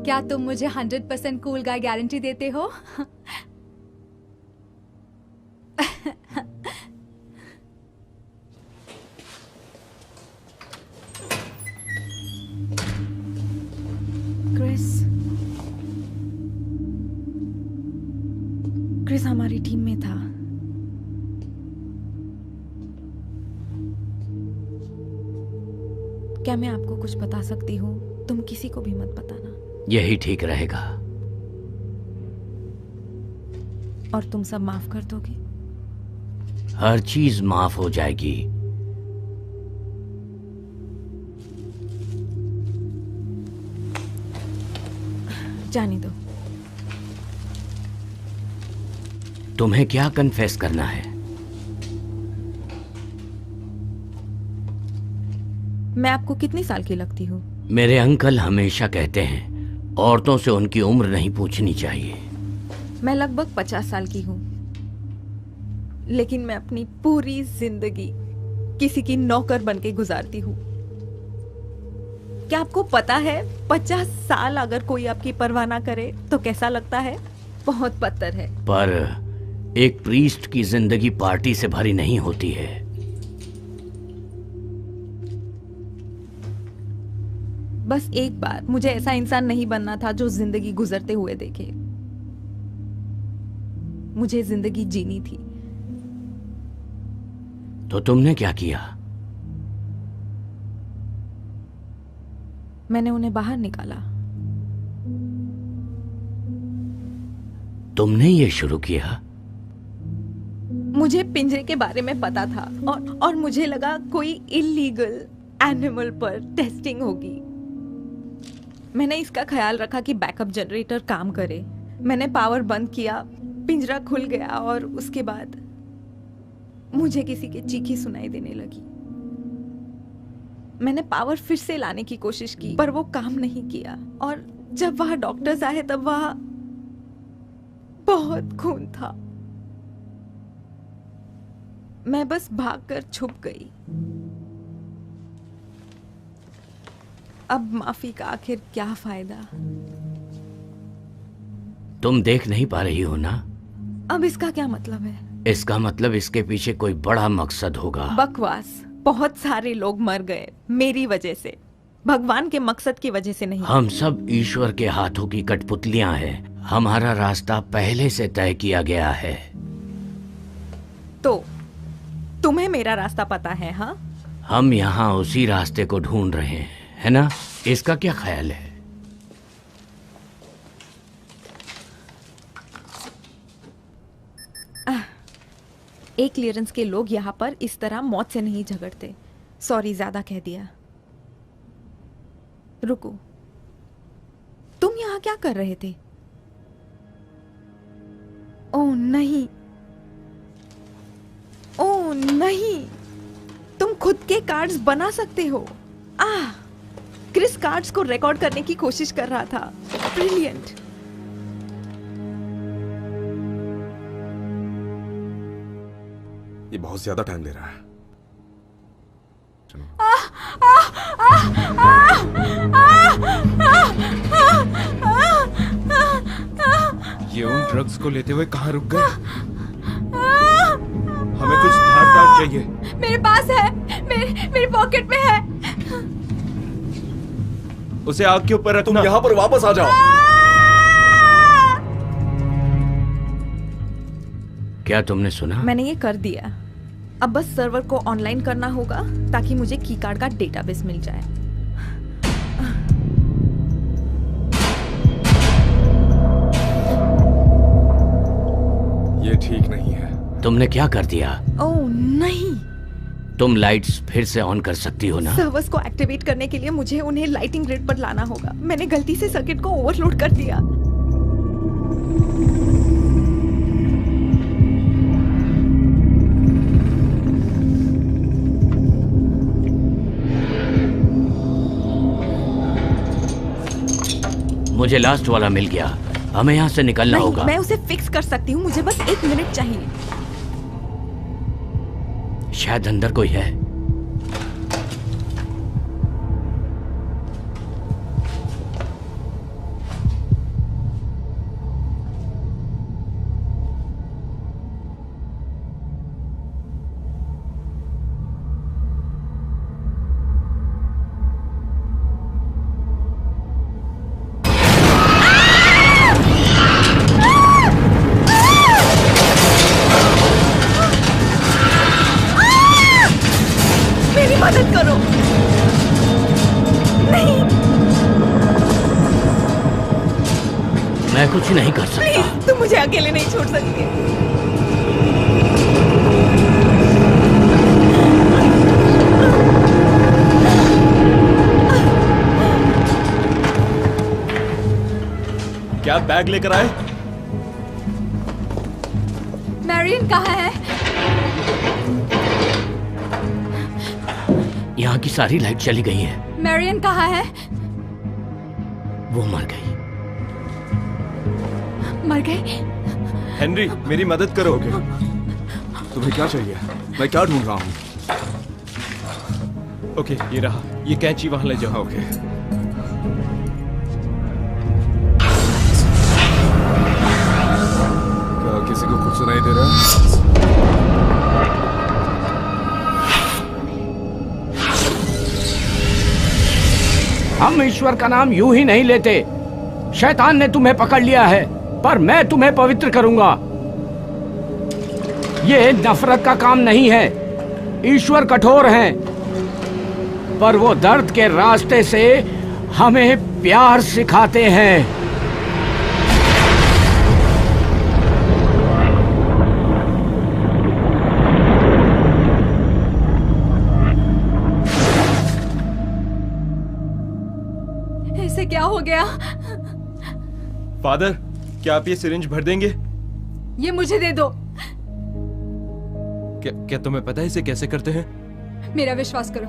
Speaker 2: क्या तुम मुझे 100% कूल गाय गारंटी देते हो?
Speaker 4: क्रिस हमारी टीम में था। क्या मैं आपको कुछ बता सकती हूँ? तुम किसी को भी मत बताना।
Speaker 5: यही ठीक रहेगा।
Speaker 4: और तुम सब माफ कर दोगे?
Speaker 5: हर चीज माफ हो जाएगी।
Speaker 4: जाने दो।
Speaker 5: तुम्हें क्या कन्फेस करना है?
Speaker 4: मैं आपको कितने साल की लगती हूँ?
Speaker 5: मेरे अंकल हमेशा कहते हैं औरतों से उनकी उम्र नहीं पूछनी चाहिए।
Speaker 4: मैं लगभग 50 साल की हूँ, लेकिन मैं अपनी पूरी जिंदगी किसी की नौकर बनके गुजारती हूँ। क्या आपको पता है 50 साल अगर कोई आपकी परवाह ना करे तो कैसा लगता है? बहुत बदतर है।
Speaker 5: पर एक प्रीस्ट की जिंदगी पार्टी से भरी नहीं होती है।
Speaker 4: बस एक बार मुझे ऐसा इंसान नहीं बनना था जो जिंदगी गुजरते हुए देखे। मुझे जिंदगी जीनी थी।
Speaker 5: तो तुमने क्या किया?
Speaker 4: मैंने उन्हें बाहर निकाला।
Speaker 5: तुमने ये शुरू किया?
Speaker 4: मुझे पिंजरे के बारे में पता था और मुझे लगा कोई इलीगल एनिमल पर टेस्टिंग होगी। मैंने इसका ख्याल रखा कि बैकअप जनरेटर काम करे। मैंने पावर बंद किया, पिंजरा खुल गया और उसके बाद मुझे किसी की चीखी सुनाई देने लगी। मैंने पावर फिर से लाने की कोशिश की, पर वो काम नहीं किया। और जब वहां डॉक्टर्स आए तब वहां बहुत खून था। मैं बस भागकर छुप गई। अब माफी का आखिर क्या फायदा?
Speaker 5: तुम देख नहीं पा रही हो ना?
Speaker 4: अब इसका क्या मतलब है?
Speaker 5: इसका मतलब इसके पीछे कोई बड़ा मकसद होगा।
Speaker 4: बकवास। बहुत सारे लोग मर गए मेरी वजह से, भगवान के मकसद की वजह से नहीं।
Speaker 5: हम सब ईश्वर के हाथों की कठपुतलियां हैं। हमारा रास्ता पहले से तय किया गया है।
Speaker 4: तो तुम्हें मेरा रास्ता पता है? हाँ,
Speaker 5: हम यहाँ उसी रास्ते को ढूंढ रहे हैं, है ना? इसका क्या ख्याल है?
Speaker 4: एक क्लियरेंस के लोग यहाँ पर इस तरह मौत से नहीं झगड़ते। सॉरी, ज्यादा कह दिया। रुको, तुम यहाँ क्या कर रहे थे? ओह नहीं, ओह नहीं, तुम खुद के कार्ड्स बना सकते हो। क्रिस कार्ड्स को रिकॉर्ड करने की कोशिश कर रहा था। ब्रिलियंट।
Speaker 3: ये बहुत ज्यादा टाइम ले रहा है। चलो।
Speaker 6: ये उन ड्रग्स को लेते हुए कहाँ रुक गए? हमें कुछ धार चाहिए।
Speaker 2: मेरे पास है, मेरी पॉकेट में है।
Speaker 6: उसे आग के ऊपर रखना।
Speaker 3: तुम यहाँ पर वापस आ जाओ।
Speaker 5: क्या तुमने सुना?
Speaker 4: मैंने ये कर दिया। अब बस सर्वर को ऑनलाइन करना होगा ताकि मुझे की कार्ड का डेटाबेस मिल जाए।
Speaker 3: ये ठीक नहीं है।
Speaker 5: तुमने क्या कर दिया?
Speaker 4: ओह नहीं,
Speaker 5: तुम लाइट्स फिर से ऑन कर सकती हो ना?
Speaker 4: सर्वर्स को एक्टिवेट करने के लिए मुझे उन्हें लाइटिंग ग्रिड पर लाना होगा। मैंने गलती से सर्किट को ओवरलोड कर दिया।
Speaker 5: मुझे लास्ट वाला मिल गया। हमें यहाँ से निकलना
Speaker 4: नहीं,
Speaker 5: होगा।
Speaker 4: मैं उसे फिक्स कर सकती हूँ। मुझे बस 1 मिनट चाहिए।
Speaker 5: शायद अंदर कोई है।
Speaker 4: मेरी मदद करो। नहीं,
Speaker 5: मैं कुछ नहीं कर सकता।
Speaker 4: प्लीज, तुम मुझे अकेले नहीं छोड़ सकते।
Speaker 6: क्या बैग लेकर आए?
Speaker 2: मैरियन कहाँ है?
Speaker 5: यहाँ की सारी लाइट चली गई है।
Speaker 2: मैरियन कहाँ है?
Speaker 5: वो मर गई।
Speaker 2: मर गई?
Speaker 6: हेनरी, मेरी मदद करो।
Speaker 3: तुम्हें क्या चाहिए? मैं क्या ढूंढ रहा हूँ?
Speaker 6: ओके, ये रहा। ये कैंची वहां ले जाओ।
Speaker 3: ओके। क्या किसी को कुछ सुनाई दे रहा है?
Speaker 5: हम ईश्वर का नाम यूं ही नहीं लेते। शैतान ने तुम्हें पकड़ लिया है, पर मैं तुम्हें पवित्र करूंगा। ये नफरत का काम नहीं है। ईश्वर कठोर हैं, पर वो दर्द के रास्ते से हमें प्यार सिखाते हैं।
Speaker 2: इसे क्या हो गया?
Speaker 6: फादर, क्या आप ये सिरिंज भर देंगे?
Speaker 2: ये मुझे दे दो।
Speaker 6: क्या तुम्हें पता है इसे कैसे करते हैं?
Speaker 2: मेरा विश्वास करो।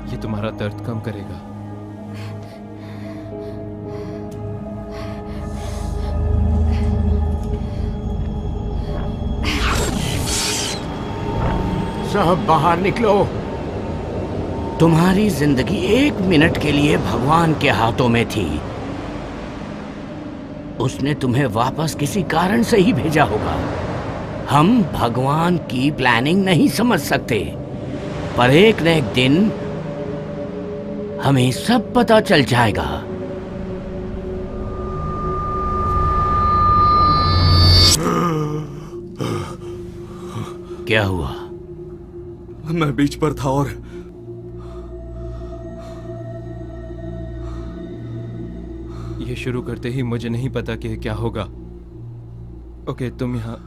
Speaker 6: ये तुम्हारा दर्द कम करेगा।
Speaker 5: सब बाहर निकलो। तुम्हारी जिंदगी 1 मिनट के लिए भगवान के हाथों में थी। उसने तुम्हें वापस किसी कारण से ही भेजा होगा। हम भगवान की प्लानिंग नहीं समझ सकते, पर एक न एक दिन हमें सब पता चल जाएगा। क्या हुआ?
Speaker 3: मैं बीच पर था और
Speaker 6: ये शुरू करते ही मुझे नहीं पता कि क्या होगा। ओके, तुम यहाँ।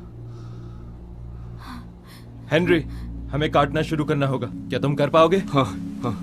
Speaker 6: हेनरी, हमें काटना शुरू करना होगा। क्या तुम कर पाओगे?
Speaker 3: हाँ हाँ।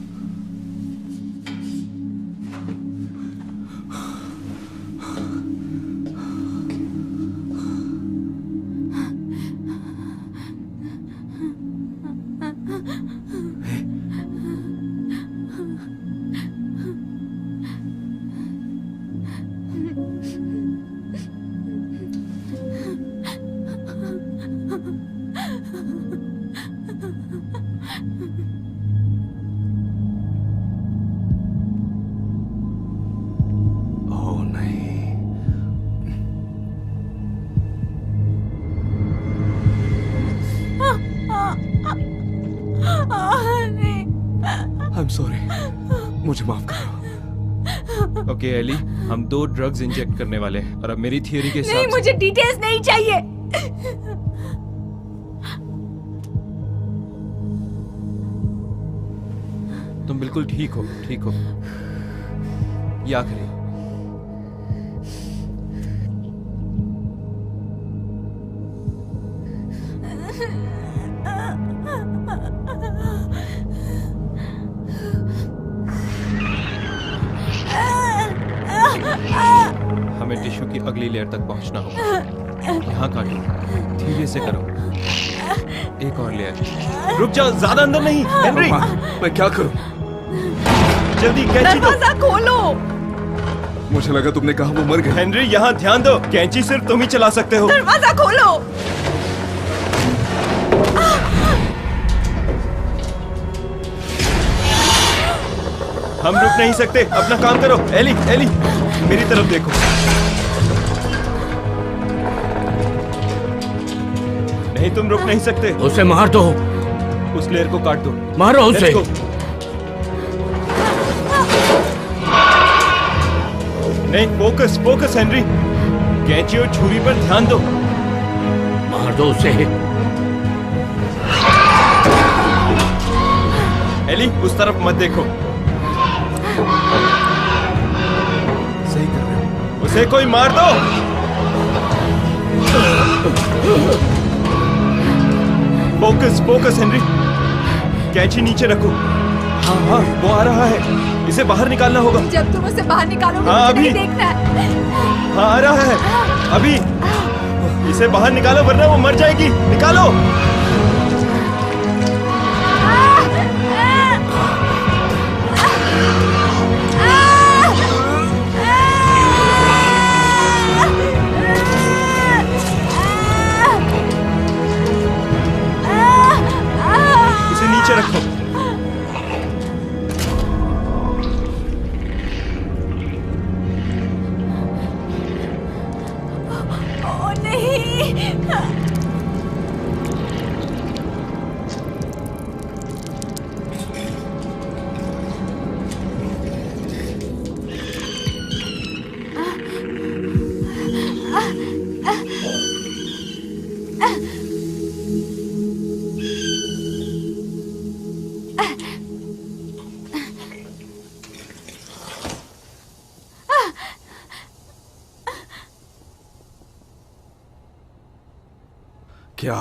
Speaker 3: मुझे माफ करो।
Speaker 6: ओके एली, हम 2 ड्रग्स इंजेक्ट करने वाले हैं और अब मेरी थियरी के
Speaker 2: नहीं,
Speaker 6: हिसाब
Speaker 2: मुझे डिटेल्स नहीं चाहिए।
Speaker 6: तुम बिल्कुल ठीक हो, ठीक हो। ये आखिरी। हमें टिश्यू की अगली लेयर तक पहुंचना होगा। यहाँ काटो, धीरे से करो। एक और लेयर। रुक जाओ, ज्यादा अंदर नहीं। हेनरी,
Speaker 3: मैं क्या करूं?
Speaker 6: जल्दी कैंची दो।
Speaker 4: दरवाजा खोलो।
Speaker 3: मुझे लगा तुमने कहा वो मर गए।
Speaker 6: हेनरी, यहाँ ध्यान दो, कैंची सिर्फ तुम ही चला सकते हो।
Speaker 4: दरवाजा खोलो।
Speaker 6: हम रुक नहीं सकते, अपना काम करो। एली, एली, मेरी तरफ देखो। नहीं, तुम रुक नहीं सकते।
Speaker 5: उसे मार दो।
Speaker 6: उस लेयर को काट दो।
Speaker 5: मारो उसे।
Speaker 6: Let's go। नहीं, फोकस, फोकस हेनरी। कैंची और छुरी पर ध्यान दो।
Speaker 5: मार दो उसे।
Speaker 6: एली, उस तरफ मत देखो। सही कर रहे हो। उसे कोई मार दो। Focus, focus Henry. कैंची नीचे रखो। हाँ हाँ, वो आ रहा है। इसे बाहर निकालना होगा।
Speaker 2: जब तुम उसे बाहर निकालोगे
Speaker 6: हाँ,
Speaker 2: मुझे नहीं
Speaker 6: अभी।
Speaker 2: देखना है।
Speaker 6: हाँ, आ रहा है। अभी इसे बाहर निकालो वरना वो मर जाएगी। निकालो। इसे नीचे रखो।
Speaker 2: ओ नहीं।
Speaker 3: क्या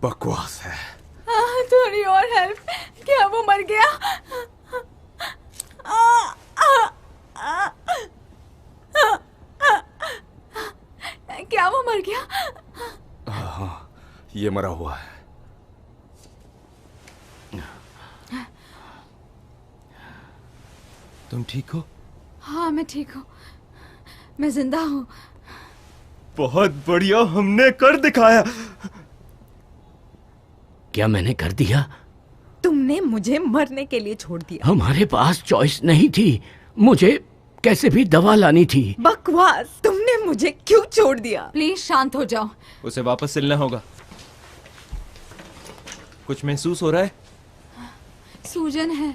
Speaker 3: बकवास है।
Speaker 2: थोड़ी और हेल्प। क्या वो मर गया? क्या वो मर गया?
Speaker 3: हाँ, ये मरा हुआ है।
Speaker 6: तुम ठीक हो?
Speaker 2: हाँ, मैं ठीक हूँ। मैं जिंदा हूँ।
Speaker 6: बहुत बढ़िया, हमने कर दिखाया।
Speaker 5: क्या मैंने कर दिया?
Speaker 4: तुमने मुझे मरने के लिए छोड़ दिया।
Speaker 5: हमारे पास चॉइस नहीं थी। मुझे कैसे भी दवा लानी थी।
Speaker 4: बकवास। तुमने मुझे क्यों छोड़ दिया?
Speaker 2: प्लीज शांत हो जाओ।
Speaker 6: उसे वापस सिलना होगा। कुछ महसूस हो रहा है?
Speaker 2: सूजन है,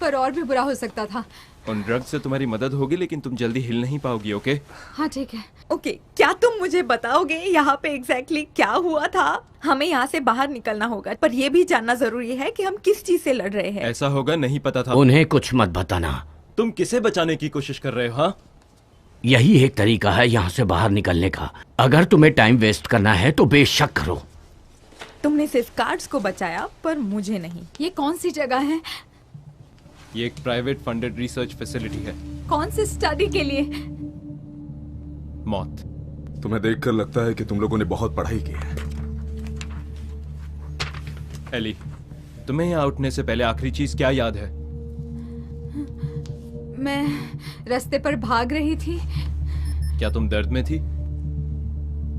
Speaker 2: पर और भी बुरा हो सकता था।
Speaker 6: उन ड्रग से तुम्हारी मदद होगी, लेकिन तुम जल्दी हिल नहीं पाओगी। ओके?
Speaker 2: हाँ ठीक है।
Speaker 4: ओके, क्या तुम मुझे बताओगे यहाँ पे एग्जैक्टली क्या हुआ था? हमें यहाँ से बाहर निकलना होगा, पर यह भी जानना जरूरी है कि हम किस चीज से लड़ रहे हैं।
Speaker 6: ऐसा होगा, नहीं पता था।
Speaker 5: उन्हें कुछ मत बताना।
Speaker 6: तुम किसे बचाने की कोशिश कर रहे हो? हाँ,
Speaker 5: यही एक तरीका है यहाँ से बाहर निकलने का। अगर तुम्हें टाइम वेस्ट करना है तो बेशक करो।
Speaker 4: तुमने सिर्फ कार्ड्स को बचाया, पर मुझे नहीं।
Speaker 2: ये कौन सी जगह है?
Speaker 6: ये एक प्राइवेट फंडेड रिसर्च फैसिलिटी है।
Speaker 2: कौन सी स्टडी के लिए?
Speaker 6: मौत।
Speaker 3: तुम्हें देखकर लगता है कि तुम लोगों ने बहुत पढ़ाई की है।
Speaker 6: एली, तुम्हें यहाँ उठने से पहले आखिरी चीज क्या याद है?
Speaker 2: मैं रास्ते पर भाग रही थी।
Speaker 6: क्या तुम दर्द में थी?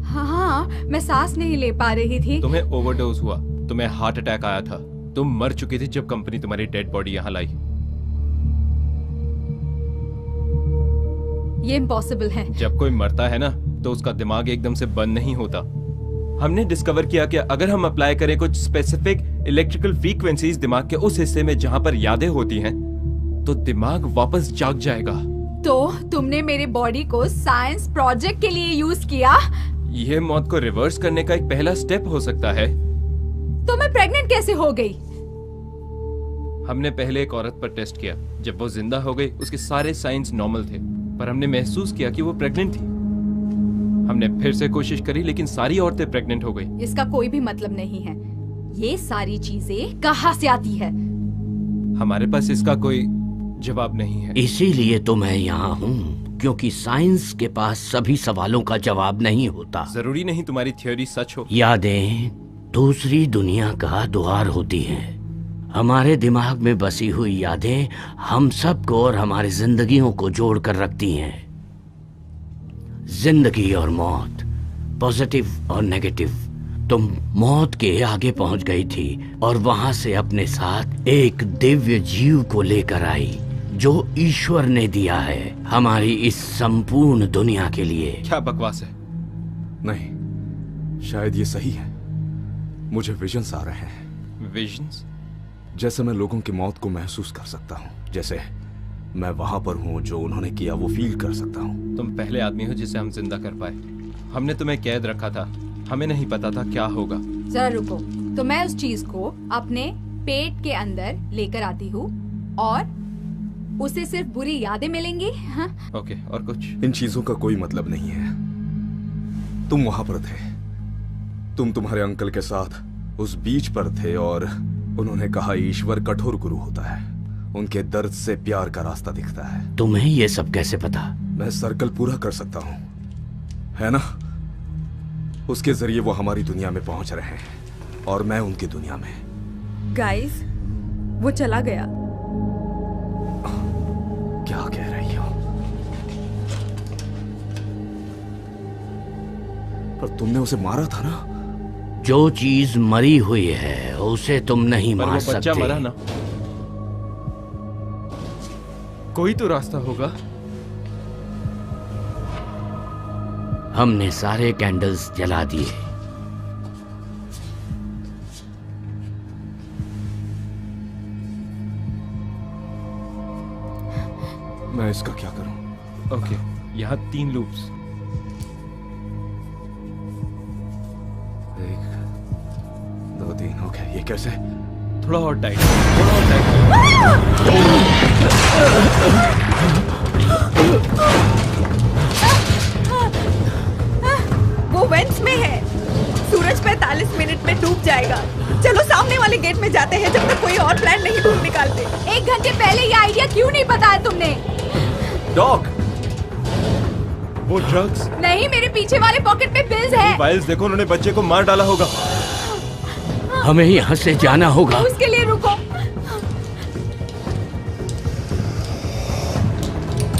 Speaker 2: हाँ, मैं सांस नहीं ले पा रही थी।
Speaker 6: तुम्हें ओवरडोज हुआ, तुम्हें हार्ट अटैक आया था, तुम मर चुकी थी जब कंपनी तुम्हारी डेड बॉडी यहाँ लाई।
Speaker 2: ये इम्पॉसिबल है।
Speaker 6: जब कोई मरता है ना, तो उसका दिमाग एकदम से बंद नहीं होता। हमने डिस्कवर किया कि अगर हम अप्लाई करें कुछ स्पेसिफिक इलेक्ट्रिकल फ्रीक्वेंसीज दिमाग के उस हिस्से में जहां पर यादें होती हैं, तो दिमाग वापस जाग जाएगा।
Speaker 2: तो तुमने मेरे बॉडी को साइंस प्रोजेक्ट के लिए यूज किया?
Speaker 6: यह मौत को रिवर्स करने का एक पहला स्टेप हो सकता है।
Speaker 2: तो मैं प्रेग्नेंट कैसे हो गई?
Speaker 6: हमने पहले एक औरत पर टेस्ट किया। जब वो जिंदा हो गई, उसके सारे साइंस नॉर्मल थे, पर हमने महसूस किया कि वो प्रेग्नेंट थी। हमने फिर से कोशिश करी, लेकिन सारी औरतें प्रेग्नेंट हो गई।
Speaker 2: इसका कोई भी मतलब नहीं है। ये सारी चीजें कहाँ से आती है?
Speaker 6: हमारे पास इसका कोई जवाब नहीं है।
Speaker 5: इसीलिए तो मैं यहाँ हूँ, क्योंकि साइंस के पास सभी सवालों का जवाब नहीं होता।
Speaker 6: जरूरी नहीं तुम्हारी थ्योरी सच हो।
Speaker 5: यादें दूसरी दुनिया का द्वार होती हैं। हमारे दिमाग में बसी हुई यादें हम सबको और हमारी जिंदगियों को जोड़ कर रखती हैं। जिंदगी और मौत, पॉजिटिव और नेगेटिव। तुम मौत के आगे पहुंच गई थी और वहां से अपने साथ एक दिव्य जीव को लेकर आई, जो ईश्वर ने दिया है हमारी इस संपूर्ण दुनिया के लिए।
Speaker 6: क्या बकवास है?
Speaker 3: नहीं, शायद ये सही है। मुझे विजन्स आ रहे हैं।
Speaker 6: विजन्स?
Speaker 3: जैसे मैं लोगों की मौत को महसूस कर सकता हूँ, जैसे मैं वहां पर हूँ, जो उन्होंने किया वो फील कर सकता हूँ।
Speaker 6: तुम पहले आदमी हो जिसे हम जिंदा कर पाए। हमने तुम्हें कैद रखा था, हमें नहीं पता था क्या होगा।
Speaker 2: जरा रुको, तो मैं उस चीज को अपने पेट के अंदर लेकर आती हूँ और उसे सिर्फ बुरी यादें मिलेंगी। हाँ?
Speaker 6: ओके, और कुछ?
Speaker 3: इन चीजों का कोई मतलब नहीं है। तुम वहां पर थे, तुम तुम्हारे अंकल के साथ उस बीच पर थे और उन्होंने कहा ईश्वर कठोर गुरु होता है, उनके दर्द से प्यार का रास्ता दिखता है।
Speaker 5: तुम्हें ये सब कैसे पता?
Speaker 3: मैं सर्कल पूरा कर सकता हूँ, है ना? उसके जरिए वो हमारी दुनिया में पहुंच रहे हैं और मैं उनकी दुनिया में।
Speaker 4: गाइस, वो चला गया।
Speaker 3: क्या कह रही हो? पर तुमने उसे मारा था ना?
Speaker 5: जो चीज मरी हुई है उसे तुम नहीं
Speaker 6: पर
Speaker 5: मार
Speaker 6: वो बच्चा
Speaker 5: सकते।
Speaker 6: मरा ना। कोई तो रास्ता होगा।
Speaker 5: हमने सारे कैंडल्स जला दिए।
Speaker 3: मैं इसका क्या करूं?
Speaker 6: ओके, यहाँ 3 लूप्स।
Speaker 3: 1 2 3। ओके, ये कैसे?
Speaker 6: थोड़ा और टाइट, थोड़ा और टाइट।
Speaker 4: वो वेंट्स में है। सूरज 45 मिनट में डूब जाएगा। चलो सामने वाले गेट में जाते हैं, जब तक कोई और प्लान नहीं ढूंढ निकालते।
Speaker 2: 1 घंटे पहले ये आइडिया क्यों नहीं बताया तुमने?
Speaker 6: डॉग, वो ड्रग्स।
Speaker 2: नहीं, मेरे पीछे वाले पॉकेट में पिल्स है।
Speaker 6: फाइल्स देखो, उन्होंने बच्चे को मार डाला होगा।
Speaker 5: हमें यहाँ से जाना होगा।
Speaker 2: उसके लिए रुको,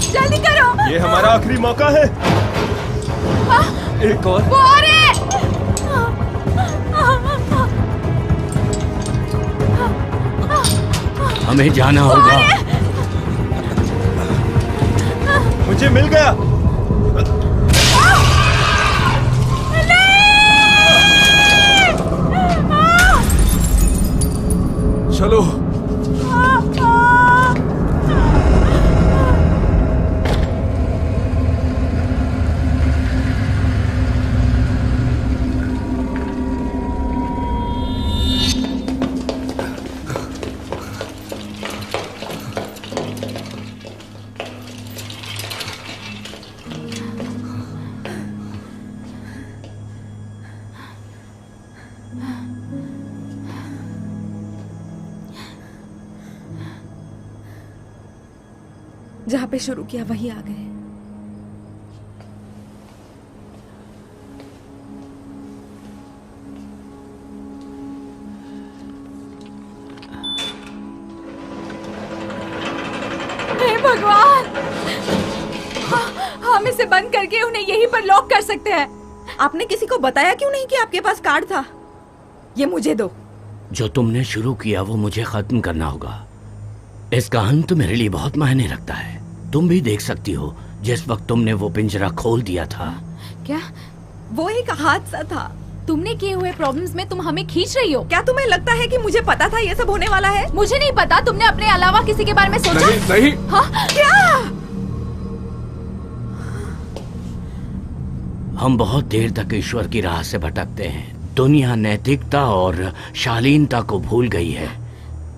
Speaker 2: जल्दी करो।
Speaker 6: ये हमारा आखिरी मौका है। एक और।
Speaker 2: वो आ रहे हैं।
Speaker 5: हमें जाना होगा।
Speaker 6: मुझे मिल गया।
Speaker 3: चलो।
Speaker 4: जहाँ पे शुरू किया वहीं आ गए।
Speaker 2: हे भगवान, हम इसे बंद करके उन्हें यहीं पर लॉक कर सकते हैं।
Speaker 4: आपने किसी को बताया क्यों नहीं कि आपके पास कार्ड था? ये मुझे दो।
Speaker 5: जो तुमने शुरू किया वो मुझे खत्म करना होगा। इसका अंत मेरे लिए बहुत मायने रखता है। तुम भी देख सकती हो, जिस वक्त तुमने वो पिंजरा खोल दिया था।
Speaker 2: क्या?
Speaker 4: वो एक हादसा था।
Speaker 2: तुमने किए हुए प्रॉब्लम्स में तुम हमें खींच रही हो।
Speaker 4: क्या तुम्हें लगता है कि मुझे पता था ये सब होने वाला है?
Speaker 2: मुझे नहीं पता, तुमने अपने अलावा किसी के बारे में सोचा?
Speaker 3: नहीं नहीं।
Speaker 2: हाँ?
Speaker 4: क्या?
Speaker 5: हम बहुत देर तक ईश्वर की राह से भटकते हैं। दुनिया नैतिकता और शालीनता को भूल गई है।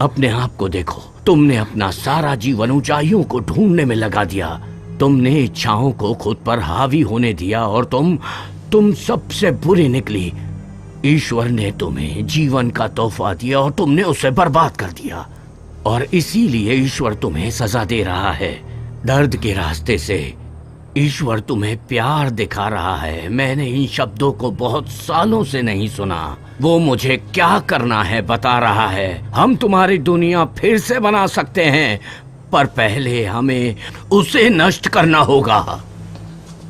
Speaker 5: अपने आप को देखो, तुमने अपना सारा जीवन ऊंचाइयों को ढूंढने में लगा दिया। तुमने इच्छाओं को खुद पर हावी होने दिया और तुम सबसे बुरी निकली। ईश्वर ने तुम्हें जीवन का तोहफा दिया और तुमने उसे बर्बाद कर दिया, और इसीलिए ईश्वर तुम्हें सजा दे रहा है। दर्द के रास्ते से ईश्वर तुम्हें प्यार दिखा रहा है। मैंने इन शब्दों को बहुत सालों से नहीं सुना। वो मुझे क्या करना है बता रहा है। हम तुम्हारी दुनिया फिर से बना सकते हैं, पर पहले हमें उसे नष्ट करना होगा।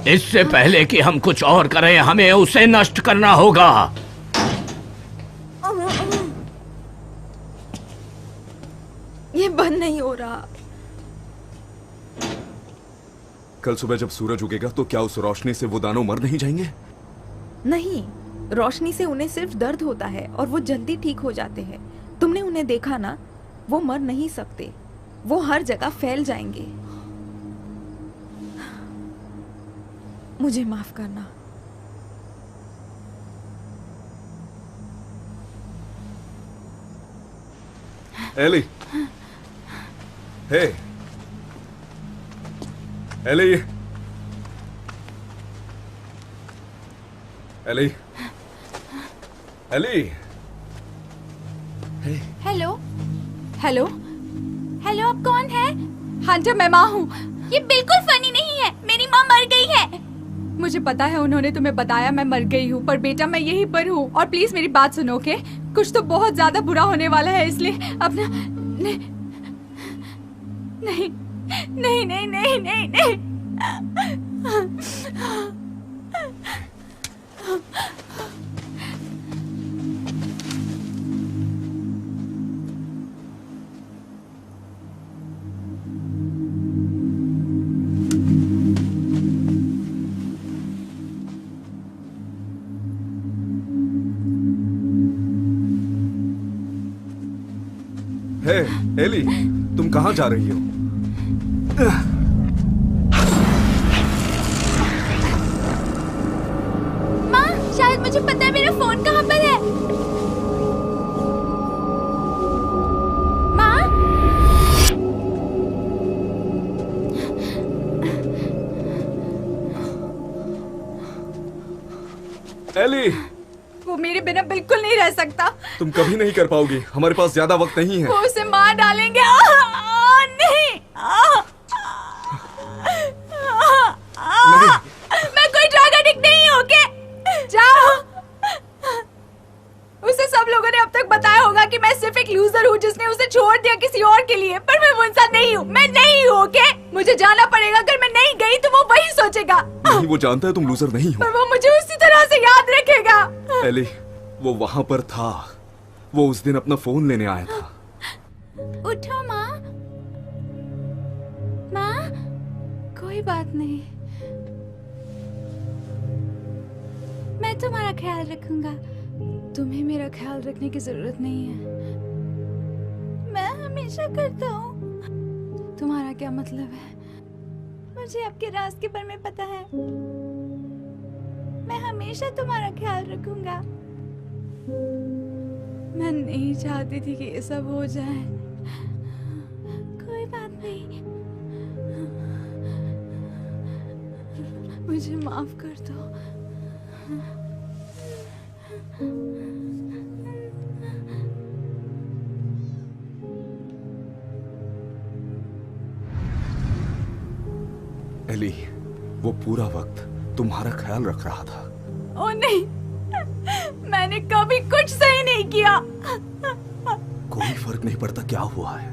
Speaker 5: इससे पहले कि हम कुछ और करें, हमें उसे नष्ट करना होगा।
Speaker 4: ये बंद नहीं हो रहा।
Speaker 3: कल सुबह जब सूरज उगेगा तो क्या उस रोशनी से वो दानव मर नहीं जाएंगे?
Speaker 4: नहीं, रोशनी से उन्हें सिर्फ दर्द होता है और वो जल्दी ठीक हो जाते हैं। तुमने उन्हें देखा ना, वो मर नहीं सकते। वो हर जगह फैल जाएंगे। मुझे माफ करना।
Speaker 3: Ellie, hey Ellie, Ellie, Ellie.
Speaker 2: Hello hello hello, आप कौन है? हंटर, मैं माँ हूँ। ये बिल्कुल फनी नहीं है। मेरी माँ मर गई है। मुझे पता है, उन्होंने तुम्हें बताया मैं मर गई हूँ, पर बेटा मैं यहीं पर हूँ। और प्लीज मेरी बात सुनो, ओके? कुछ तो बहुत ज्यादा बुरा होने वाला है, इसलिए अपना नहीं नहीं नहीं नहीं नहीं नहीं, नहीं।
Speaker 3: हे एली, तुम कहाँ जा रही हो?
Speaker 2: माँ, शायद मुझे पता है मेरा फोन कहाँ पर है। माँ,
Speaker 3: एली,
Speaker 2: वो मेरे बिना बिल्कुल नहीं रह सकता।
Speaker 3: तुम कभी नहीं कर पाओगी। हमारे पास ज्यादा वक्त नहीं है।
Speaker 2: वो उसे मार डालेंगे। नहीं,
Speaker 3: नहीं।
Speaker 2: मैं कोई ड्रग एडिक्ट नहीं हूँ, ओके? जाओ। उसे सब लोगों ने अब तक बताया होगा कि मैं सिर्फ एक लूजर हूँ जिसने उसे छोड़ दिया किसी और के लिए, पर मैं वो इंसान नहीं हूँ। मैं नहीं हूँ, ओके? मुझे जाना पड़ेगा। अगर मैं नहीं गई तो वो वही सोचेगा।
Speaker 3: नहीं, वो जानता है तुम लूजर नहीं हो।
Speaker 2: पर वो मुझे उसी तरह से याद रखेगा।
Speaker 3: एली, वो वहां पर था। वो उस दिन अपना फोन लेने आया था।
Speaker 2: उठो माँ। माँ, कोई बात नहीं, मैं तुम्हारा ख्याल रखूंगा। तुम्हें मेरा ख्याल रखने की जरूरत नहीं है, मैं हमेशा करता हूँ। तुम्हारा क्या मतलब है? मुझे आपके राज के बारे में पता है। मैं हमेशा तुम्हारा ख्याल रखूंगा। मैं नहीं चाहती थी कि ये सब हो जाए। कोई बात नहीं, मुझे माफ कर दो।
Speaker 3: एली, वो पूरा वक्त तुम्हारा ख्याल रख रहा था।
Speaker 2: ओ नहीं, मैंने कभी कुछ सही नहीं किया।
Speaker 3: कोई फर्क नहीं पड़ता क्या हुआ है।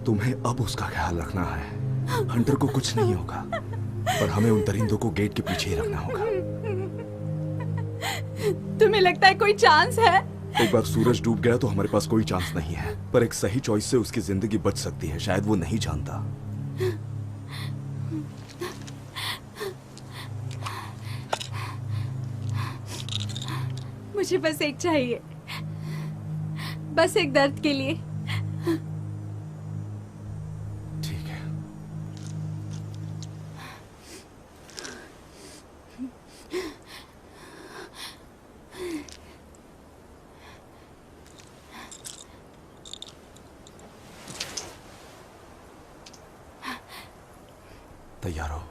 Speaker 3: तुम्हें अब उसका ख्याल रखना है। हंटर को कुछ नहीं होगा, पर हमें उन दरिंदों को गेट के पीछे ही रखना होगा।
Speaker 2: तुम्हें लगता है कोई चांस है?
Speaker 3: एक बार सूरज डूब गया तो हमारे पास कोई चांस नहीं है, पर एक सही चॉइस से उसकी जिंदगी बच सकती है। शायद वो नहीं जानता।
Speaker 2: मुझे बस एक चाहिए, बस एक दर्द के लिए।
Speaker 3: ठीक है। तैयार हो?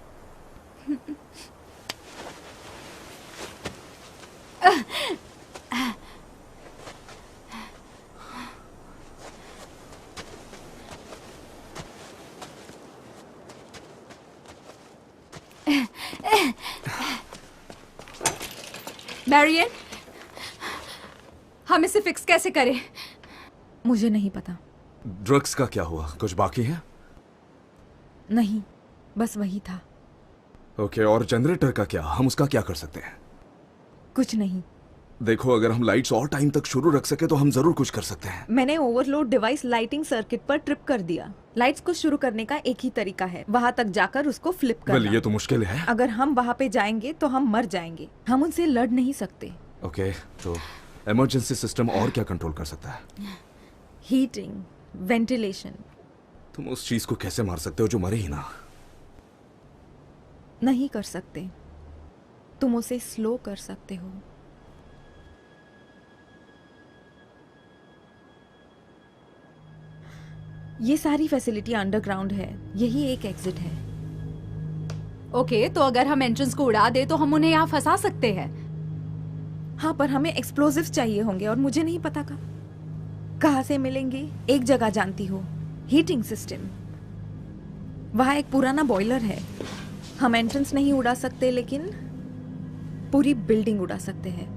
Speaker 2: मैरियन, हम इसे फिक्स कैसे करें?
Speaker 4: मुझे नहीं पता।
Speaker 3: ड्रग्स का क्या हुआ? कुछ बाकी है?
Speaker 4: नहीं, बस वही था।
Speaker 3: ओके, और जनरेटर का क्या? हम उसका क्या कर सकते हैं?
Speaker 4: कुछ नहीं।
Speaker 3: देखो, अगर हम लाइट्स और टाइम तक शुरू रख सके तो हम जरूर कुछ कर सकते हैं।
Speaker 4: मैंने ओवरलोड डिवाइस लाइटिंग सर्किट पर ट्रिप कर दिया। लाइट्स को शुरू करने का एक ही तरीका है, वहाँ तक जाकर उसको फ्लिप करना।
Speaker 3: ये तो मुश्किल है।
Speaker 4: अगर हम वहाँ पे जाएंगे तो हम मर जाएंगे। हम उनसे लड़ नहीं सकते।
Speaker 3: ओके, तो इमरजेंसी सिस्टम और क्या कंट्रोल कर सकता है?
Speaker 4: Heating, ventilation.
Speaker 3: तुम उस चीज को कैसे मार सकते हो जो मरे ही ना?
Speaker 4: नहीं कर सकते। तुम उसे स्लो कर सकते हो। ये सारी फैसिलिटी अंडरग्राउंड है, यही एक एग्जिट है।
Speaker 2: ओके, तो अगर हम एंट्रेंस को उड़ा दे तो हम उन्हें यहाँ फंसा सकते हैं।
Speaker 4: हाँ, पर हमें एक्सप्लोजिव्स चाहिए होंगे और मुझे नहीं पता कहाँ से मिलेंगे। एक जगह जानती हो, हीटिंग सिस्टम। वहाँ एक पुराना बॉयलर है। हम एंट्रेंस नहीं उड़ा सकते, लेकिन पूरी बिल्डिंग उड़ा सकते हैं।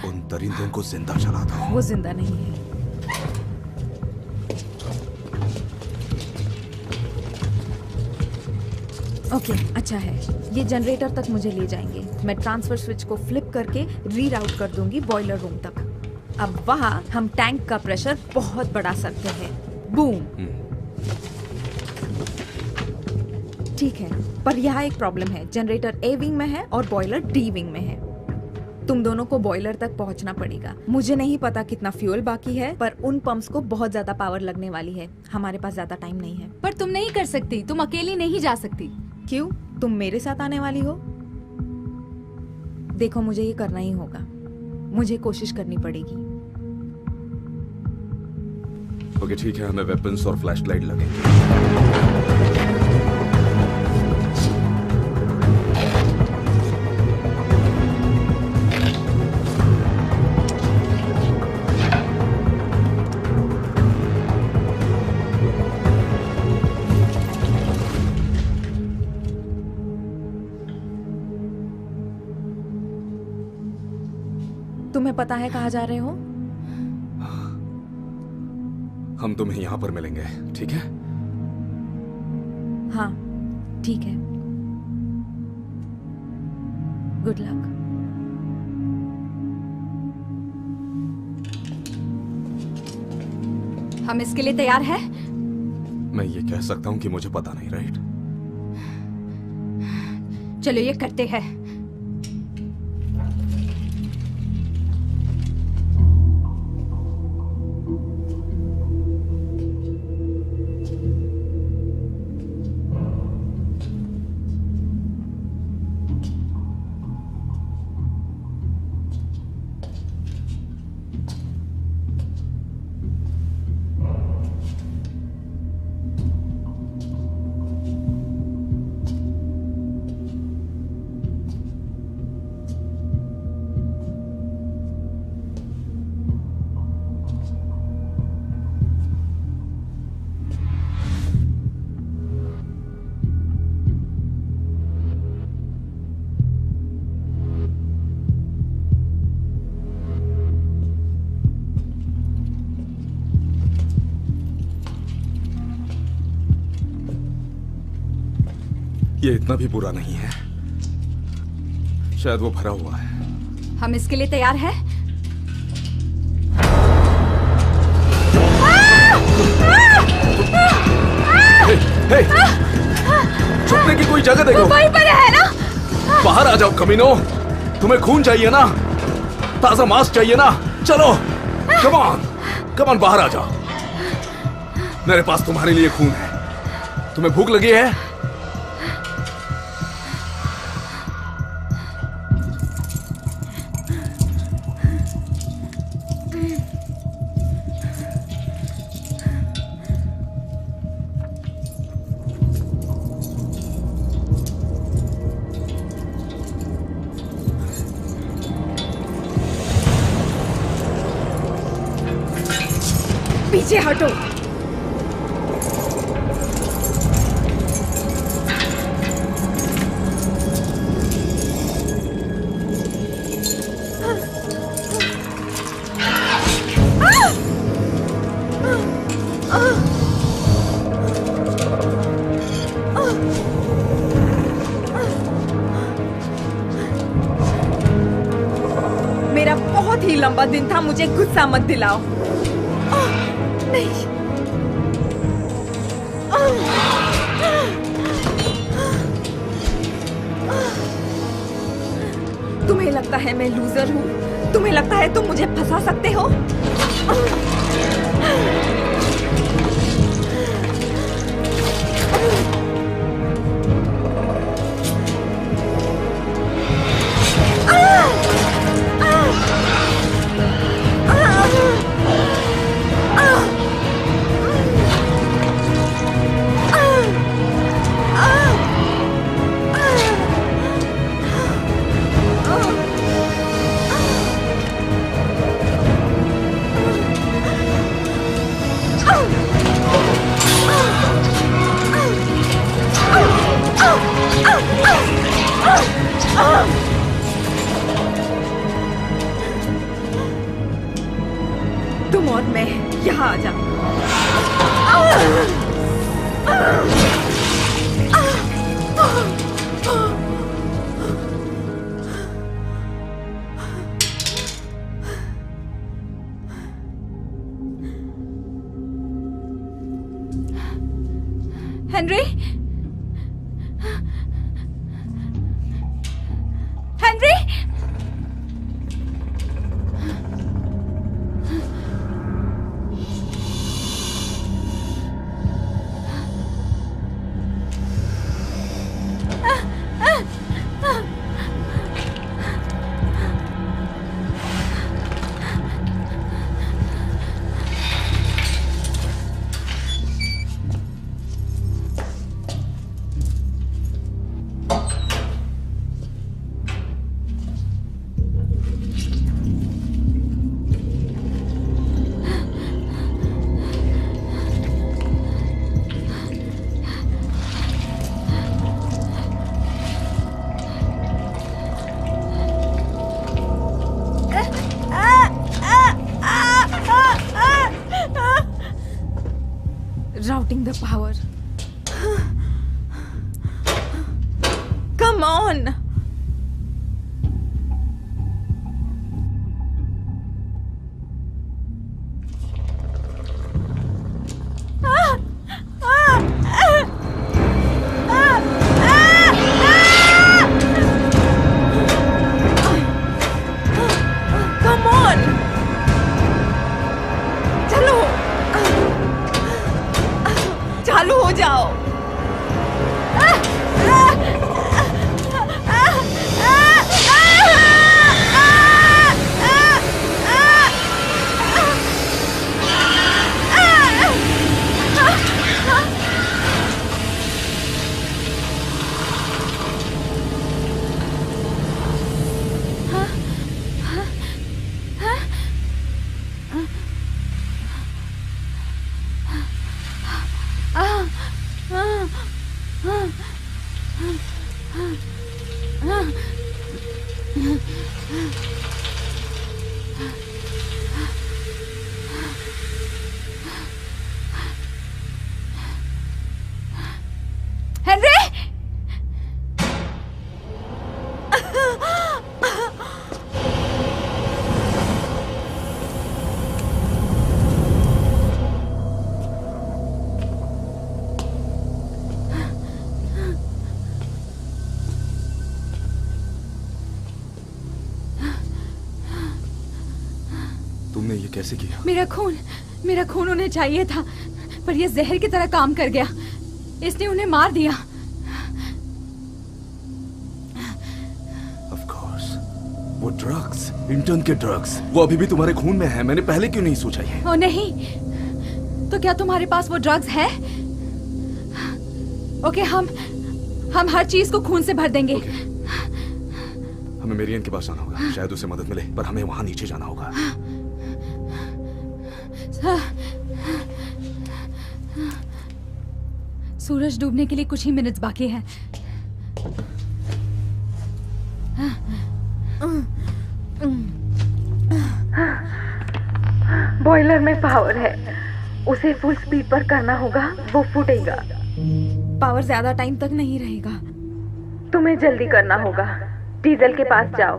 Speaker 3: उन दरिंदों को जिंदा जला दो।
Speaker 4: वो जिंदा नहीं है। ओके, अच्छा है। ये जनरेटर तक मुझे ले जाएंगे। मैं ट्रांसफर स्विच को फ्लिप करके रीराउट कर दूंगी बॉयलर रूम तक। अब वहाँ हम टैंक का प्रेशर बहुत बढ़ा सकते हैं। बूम। ठीक है, पर यहाँ एक प्रॉब्लम है। जनरेटर ए विंग में है और बॉयलर डी विंग में है। तुम दोनों को बॉयलर तक पहुंचना पड़ेगा। मुझे नहीं पता कितना फ्यूल बाकी है, पर उन पंप्स को बहुत ज्यादा पावर लगने वाली है। हमारे पास ज्यादा टाइम नहीं है।
Speaker 2: पर तुम नहीं कर सकती, तुम अकेली नहीं जा सकती।
Speaker 4: क्यों? तुम मेरे साथ आने वाली हो? देखो, मुझे ये करना ही होगा। मुझे कोशिश करनी पड़ेगी।
Speaker 3: ओके, ठीक है, हमें वेपन्स और फ्लैशलाइट लगेंगे।
Speaker 4: तुम्हें पता है कहाँ जा रहे हो?
Speaker 3: हम तुम्हें यहाँ पर मिलेंगे, ठीक है?
Speaker 4: हाँ, ठीक है। Good luck.
Speaker 2: हम इसके लिए तैयार हैं?
Speaker 3: मैं ये कह सकता हूँ कि मुझे पता नहीं, राइट?
Speaker 2: चलो ये करते हैं।
Speaker 3: ये इतना भी बुरा नहीं है। शायद वो भरा हुआ है।
Speaker 2: हम इसके लिए तैयार हैं?
Speaker 3: हे, छुपने की कोई जगह देखो।
Speaker 2: वहीं पर है ना?
Speaker 3: बाहर आ जाओ कमीनो, तुम्हें खून चाहिए ना? ताजा मांस चाहिए ना? चलो, कम ऑन, बाहर आ जाओ। मेरे पास तुम्हारे लिए खून है। तुम्हें भूख लगी है?
Speaker 4: पीछे हटो। मेरा बहुत ही लंबा दिन था, मुझे गुस्सा मत दिलाओ। नहीं। तुम्हें लगता है मैं लूजर हूँ? तुम्हें लगता है तुम मुझे फंसा सकते हो? तुम और मैं यहाँ आ जाओ।
Speaker 2: Henry, Henry,
Speaker 4: Routing the power. Come on. Come on. चलो, चालू हो जाओ।
Speaker 2: हेनरी,
Speaker 3: ये कैसे किया?
Speaker 2: मेरा खून उन्हें चाहिए था, पर यह जहर की तरह काम कर गया। इसने उन्हें मार दिया।
Speaker 3: Of course, वो ड्रग्स, इंटर्न के ड्रग्स, वो अभी भी तुम्हारे खून में है। मैंने पहले क्यों नहीं सोचा ये?
Speaker 2: ओ नहीं, तो क्या तुम्हारे पास वो ड्रग्स है? ओके, हम हर चीज को खून से भर देंगे।
Speaker 3: हमें मेरियन के पास जाना होगा, शायद उसे मदद मिले, पर हमें वहां नीचे जाना होगा।
Speaker 2: सूरज डूबने के लिए कुछ ही मिनट्स बाकी हैं।
Speaker 1: बॉयलर में पावर है, उसे फुल स्पीड पर करना होगा, वो फूटेगा।
Speaker 4: पावर ज्यादा टाइम तक नहीं रहेगा।
Speaker 1: तुम्हें जल्दी करना होगा। डीजल के पास जाओ।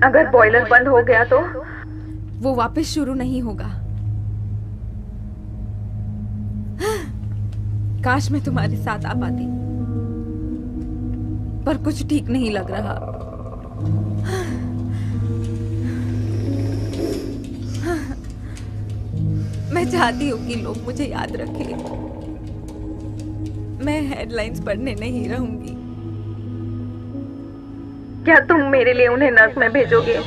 Speaker 1: अगर बॉयलर बंद हो गया तो
Speaker 4: वो वापस शुरू नहीं होगा। काश मैं तुम्हारे साथ आ पाती, पर कुछ ठीक नहीं लग रहा। मैं चाहती हूँ कि लोग मुझे याद रखें। मैं हेडलाइंस पढ़ने नहीं रहूंगी।
Speaker 1: क्या तुम मेरे लिए उन्हें नर्क में भेजोगे?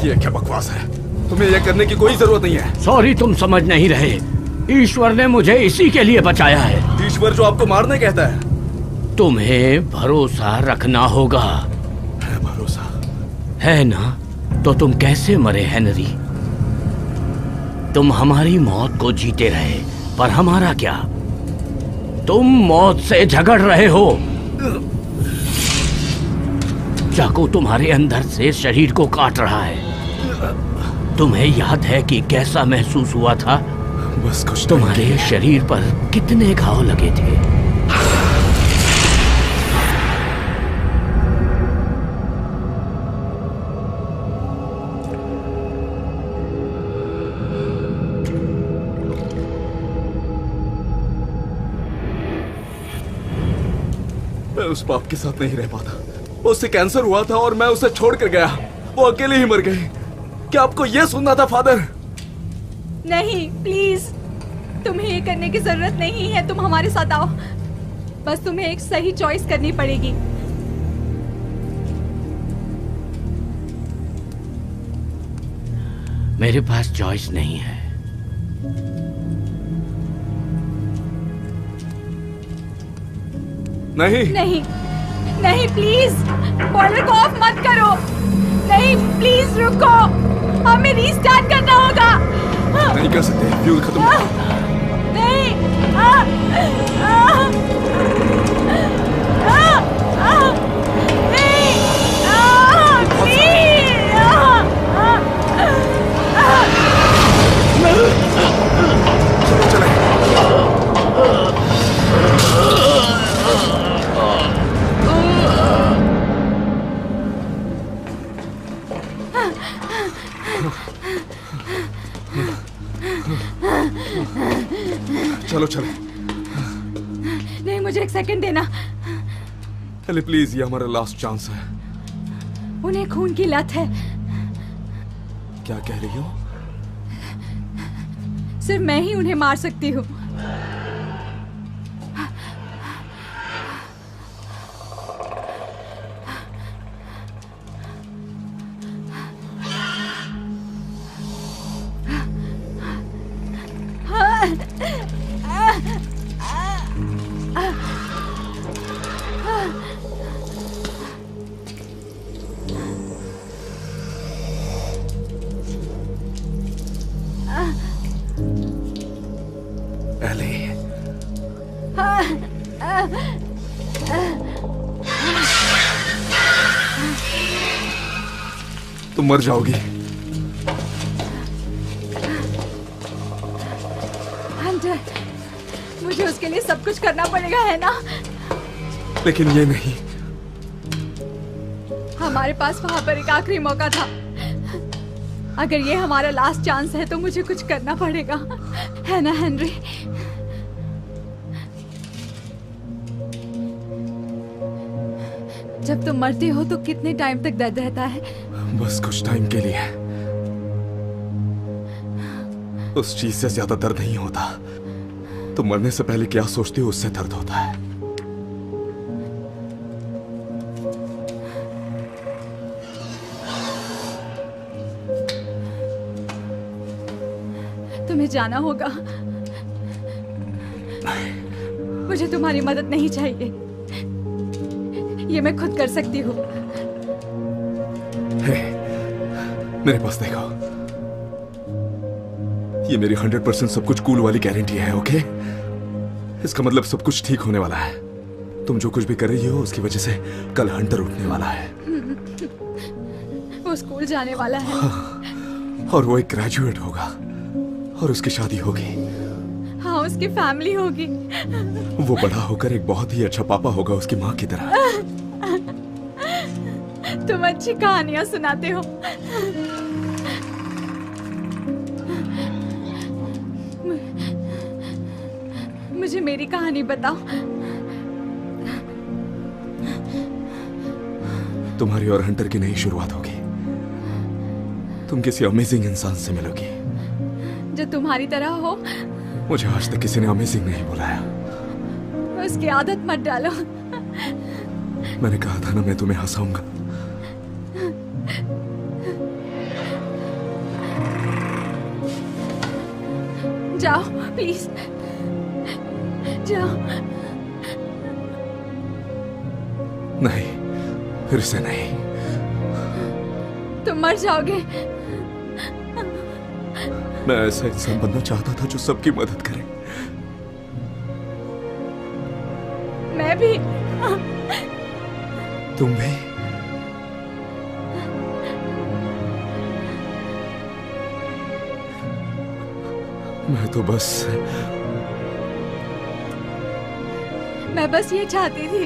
Speaker 3: ये क्या बकवास है? तुम्हें यह करने की कोई जरूरत नहीं है।
Speaker 5: सॉरी, तुम समझ नहीं रहे। ईश्वर ने मुझे इसी के लिए बचाया है।
Speaker 3: ईश्वर जो आपको मारने कहता है?
Speaker 5: तुम्हें भरोसा रखना होगा।
Speaker 3: है भरोसा?
Speaker 5: है ना? तो तुम कैसे मरे हेनरी? तुम हमारी मौत को जीते रहे, पर हमारा क्या? तुम मौत से झगड़ रहे हो। चाकू तुम्हारे अंदर से शरीर को काट रहा है। तुम्हें याद है कि कैसा महसूस हुआ था?
Speaker 3: बस कुछ
Speaker 5: तुम्हारे शरीर पर कितने घाव लगे थे?
Speaker 3: मैं उस बाप के साथ नहीं रह पाता। उससे कैंसर हुआ था और मैं उसे छोड़ कर गया। वो अकेले ही मर गई। क्या आपको यह सुनना था फादर?
Speaker 2: नहीं, प्लीज, तुम्हें ये करने की जरूरत नहीं है। तुम हमारे साथ आओ। बस तुम्हें एक सही चॉइस करनी पड़ेगी।
Speaker 5: मेरे पास चॉइस नहीं है।
Speaker 3: नहीं
Speaker 2: नहीं नहीं, प्लीज बॉयलर को ऑफ मत करो। नहीं, प्लीज रुको, हमें रीस्टार्ट करना होगा।
Speaker 3: नहीं कर सकते, फ्यूल खत्म।
Speaker 2: नहीं,
Speaker 3: चलो चलो।
Speaker 2: नहीं, मुझे एक सेकंड देना।
Speaker 3: अरे प्लीज, ये हमारा लास्ट चांस है।
Speaker 2: उन्हें खून की लत है।
Speaker 3: क्या कह रही हो?
Speaker 2: सिर्फ मैं ही उन्हें मार सकती हूँ।
Speaker 3: तुम मर जाओगी।
Speaker 2: हंटर, मुझे उसके लिए सब कुछ करना पड़ेगा, है ना?
Speaker 3: लेकिन ये नहीं।
Speaker 2: हमारे पास वहां पर एक आखिरी मौका था। अगर ये हमारा लास्ट चांस है तो मुझे कुछ करना पड़ेगा, है ना हेनरी? जब तुम मरते हो तो कितने टाइम तक दर्द रहता है?
Speaker 3: बस कुछ टाइम के लिए। उस चीज से ज्यादा दर्द नहीं होता। तुम मरने से पहले क्या सोचते हो उससे दर्द होता है।
Speaker 2: तुम्हें जाना होगा। मुझे तुम्हारी मदद नहीं चाहिए। ये मैं खुद कर सकती हूँ।
Speaker 3: हे, मेरे पास देखो। ये मेरी 100% सब कुछ कूल वाली गारंटी है, ओके? इसका मतलब सब कुछ ठीक होने वाला है। तुम जो कुछ भी कर रही हो उसकी वजह से कल हंटर उठने वाला है।
Speaker 2: वो स्कूल जाने वाला है।
Speaker 3: और वो एक ग्रेजुएट होगा और उसकी शादी होगी।
Speaker 2: हाँ, उसकी फैमिली होगी।
Speaker 3: वो बड़ा होकर एक बहुत ही अच्छा पापा होगा उसकी माँ की तरह।
Speaker 2: तुम अच्छी कहानियां सुनाते हो। मुझे मेरी कहानी बताओ।
Speaker 3: तुम्हारी और हंटर की नई शुरुआत होगी। तुम किसी अमेजिंग इंसान से मिलोगी
Speaker 2: जो तुम्हारी तरह हो।
Speaker 3: मुझे आज तक किसी ने अमेजिंग नहीं बुलाया।
Speaker 2: उसकी आदत मत डालो।
Speaker 3: मैंने कहा था ना मैं तुम्हें हंसाऊंगा।
Speaker 2: जाओ प्लीज, जाओ।
Speaker 3: नहीं, फिर से नहीं।
Speaker 2: तुम मर जाओगे।
Speaker 3: मैं ऐसा इंसान बनना चाहता था जो सबकी मदद करे।
Speaker 2: मैं भी।
Speaker 3: तुम भी?
Speaker 2: मैं बस ये चाहती थी